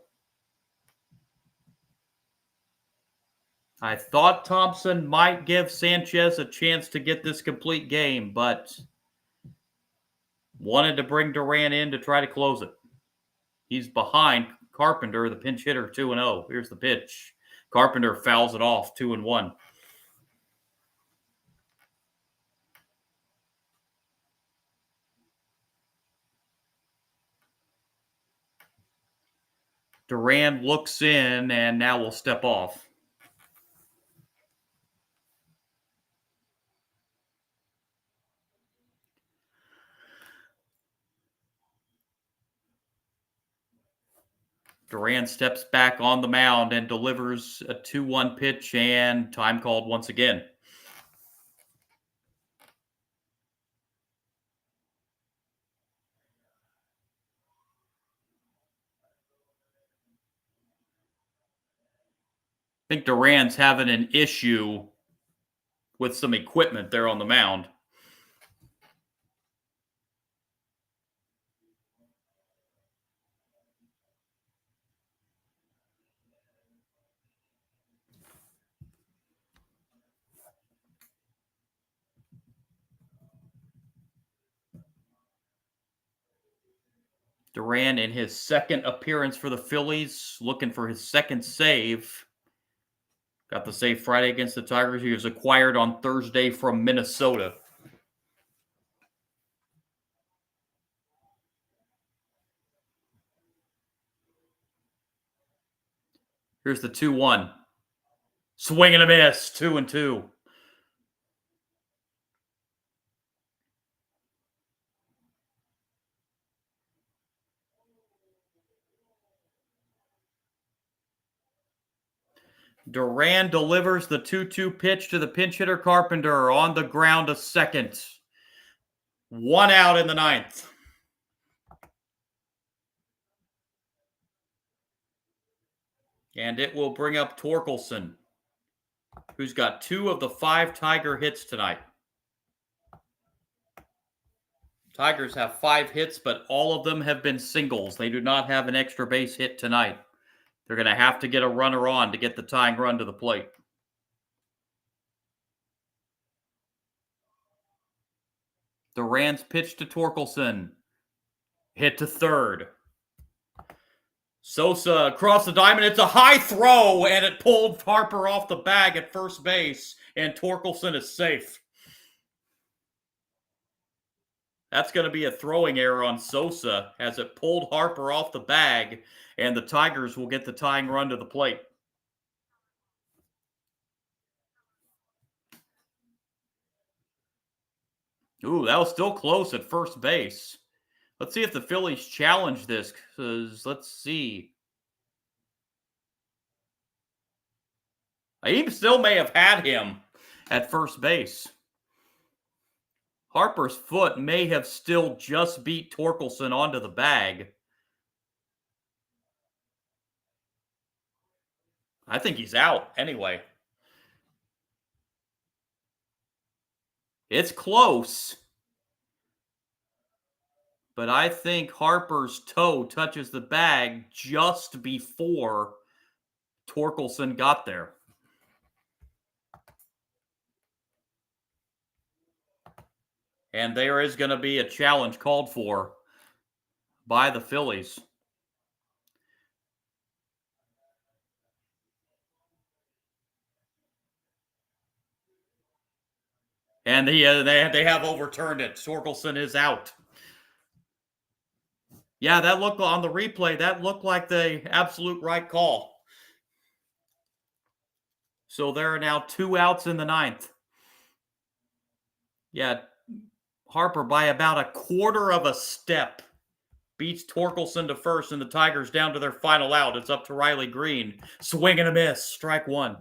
I thought Thompson might give Sanchez a chance to get this complete game, but wanted to bring Duran in to try to close it. He's behind Carpenter, the pinch hitter, 2-0. Here's the pitch. Carpenter fouls it off, 2-1. Duran looks in and now will step off. Duran steps back on the mound and delivers a 2-1 pitch, and time called once again. I think Duran's having an issue with some equipment there on the mound. Duran in his second appearance for the Phillies, looking for his second save. Got the save Friday against the Tigers. He was acquired on Thursday from Minnesota. Here's the 2-1. Swing and a miss, 2-2. Duran delivers the 2-2 pitch to the pinch hitter Carpenter on the ground to second. 1 out in the 9th. And it will bring up Torkelson, who's got 2 of the 5 Tiger hits tonight. Tigers have 5 hits, but all of them have been singles. They do not have an extra base hit tonight. They're going to have to get a runner on to get the tying run to the plate. Duran's pitch to Torkelson. Hit to third. Sosa across the diamond. It's a high throw, and it pulled Harper off the bag at first base, and Torkelson is safe. That's going to be a throwing error on Sosa as it pulled Harper off the bag, and the Tigers will get the tying run to the plate. Ooh, that was still close at first base. Let's see if the Phillies challenge this, because let's see. He still may have had him at first base. Harper's foot may have still just beat Torkelson onto the bag. I think he's out anyway. It's close. But I think Harper's toe touches the bag just before Torkelson got there. And there is going to be a challenge called for by the Phillies. And they have overturned it. Torkelson is out. Yeah, that looked on the replay. That looked like the absolute right call. So there are now 2 outs in the 9th. Yeah, Harper by about a quarter of a step beats Torkelson to first, and the Tigers down to their final out. It's up to Riley Green. Swing and a miss. Strike 1.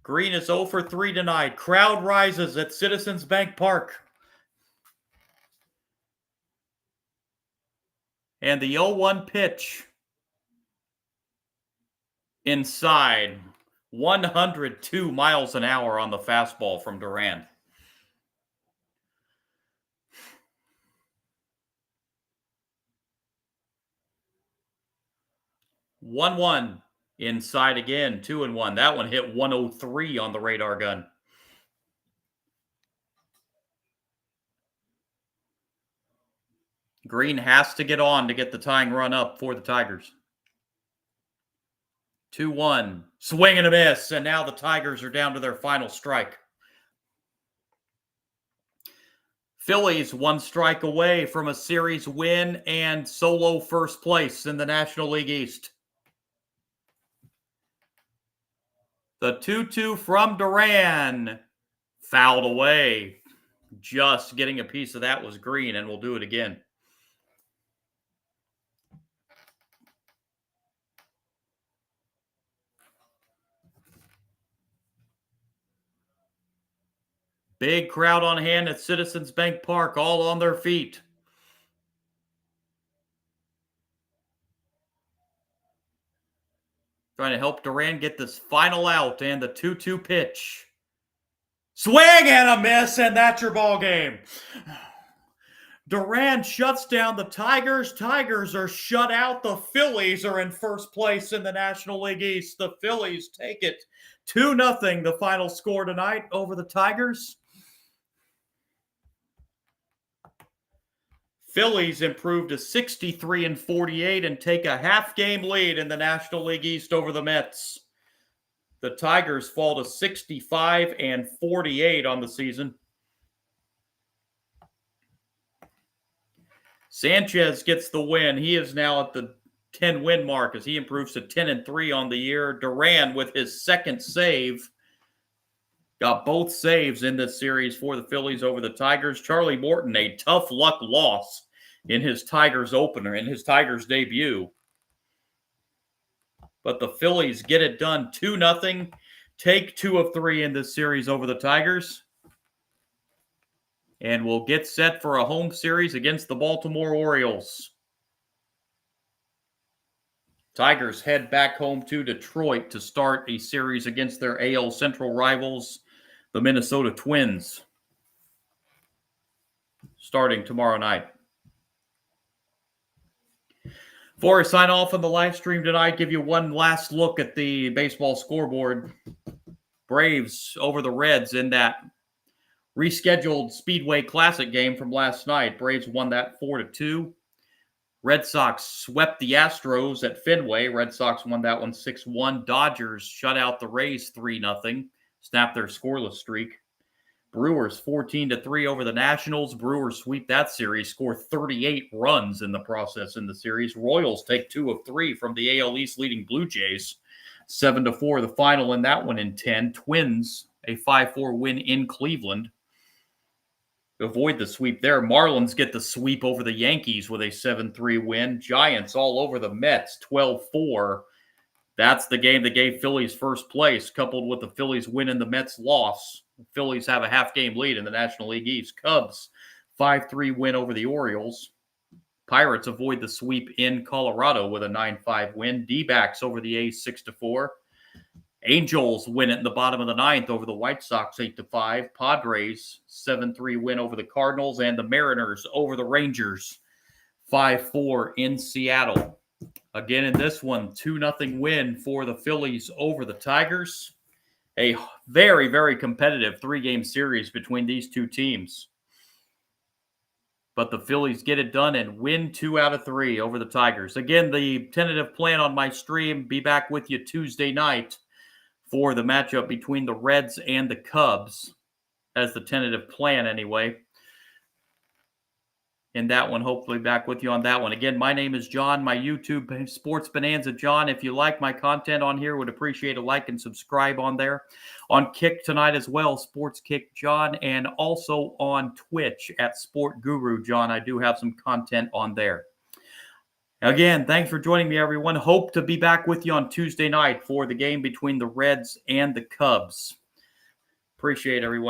Green is 0 for 3 tonight. Crowd rises at Citizens Bank Park. And the 0-1 pitch. Inside. 102 miles an hour on the fastball from Duran. One inside again, 2-1. That one hit 103 on the radar gun. Green has to get on to get the tying run up for the Tigers. 2-1. Swing and a miss, and now the Tigers are down to their final strike. Phillies 1 strike away from a series win and solo first place in the National League East. The 2-2 from Duran. Fouled away. Just getting a piece of that was Green, and we'll do it again. Big crowd on hand at Citizens Bank Park, all on their feet. Trying to help Duran get this final out, and the 2-2 pitch. Swing and a miss, and that's your ball game. Duran shuts down the Tigers. Tigers are shut out. The Phillies are in first place in the National League East. The Phillies take it 2-0, the final score tonight over the Tigers. Phillies improve to 63-48 and take a half-game lead in the National League East over the Mets. The Tigers fall to 65-48 on the season. Sanchez gets the win. He is now at the 10-win mark as he improves to 10-3 on the year. Duran with his second save. Got both saves in this series for the Phillies over the Tigers. Charlie Morton, a tough luck loss in his Tigers opener, in his Tigers debut. But the Phillies get it done 2-0. Take 2 of 3 in this series over the Tigers. And we'll get set for a home series against the Baltimore Orioles. Tigers head back home to Detroit to start a series against their AL Central rivals, the Minnesota Twins, starting tomorrow night. Before I sign off on the live stream tonight, give you one last look at the baseball scoreboard. Braves over the Reds in that rescheduled Speedway Classic game from last night. Braves won that 4-2. Red Sox swept the Astros at Fenway. Red Sox won that one 6-1. Dodgers shut out the Rays 3-0. Snapped their scoreless streak. Brewers 14-3 over the Nationals. Brewers sweep that series, score 38 runs in the process in the series. Royals take 2 of 3 from the AL East leading Blue Jays. 7-4 the final in that one in 10. Twins, a 5-4 win in Cleveland. Avoid the sweep there. Marlins get the sweep over the Yankees with a 7-3 win. Giants all over the Mets, 12-4. That's the game that gave Phillies first place, coupled with the Phillies win and the Mets loss. The Phillies have a half-game lead in the National League East. Cubs, 5-3 win over the Orioles. Pirates avoid the sweep in Colorado with a 9-5 win. D-backs over the A's 6-4. Angels win it in the bottom of the 9th over the White Sox 8-5. Padres 7-3 win over the Cardinals, and the Mariners over the Rangers 5-4 in Seattle. Again in this one, 2-0 win for the Phillies over the Tigers. A very, very competitive 3-game series between these two teams. But the Phillies get it done and win 2 out of 3 over the Tigers. Again, the tentative plan on my stream, be back with you Tuesday night for the matchup between the Reds and the Cubs, as the tentative plan anyway. In that one, hopefully back with you on that one. Again, my name is John, my YouTube Sports Bonanza John. If you like my content on here, would appreciate a like and subscribe on there. On Kick tonight as well, Sports Kick John, and also on Twitch at Sport Guru John. I do have some content on there. Again, thanks for joining me, everyone. Hope to be back with you on Tuesday night for the game between the Reds and the Cubs. Appreciate everyone.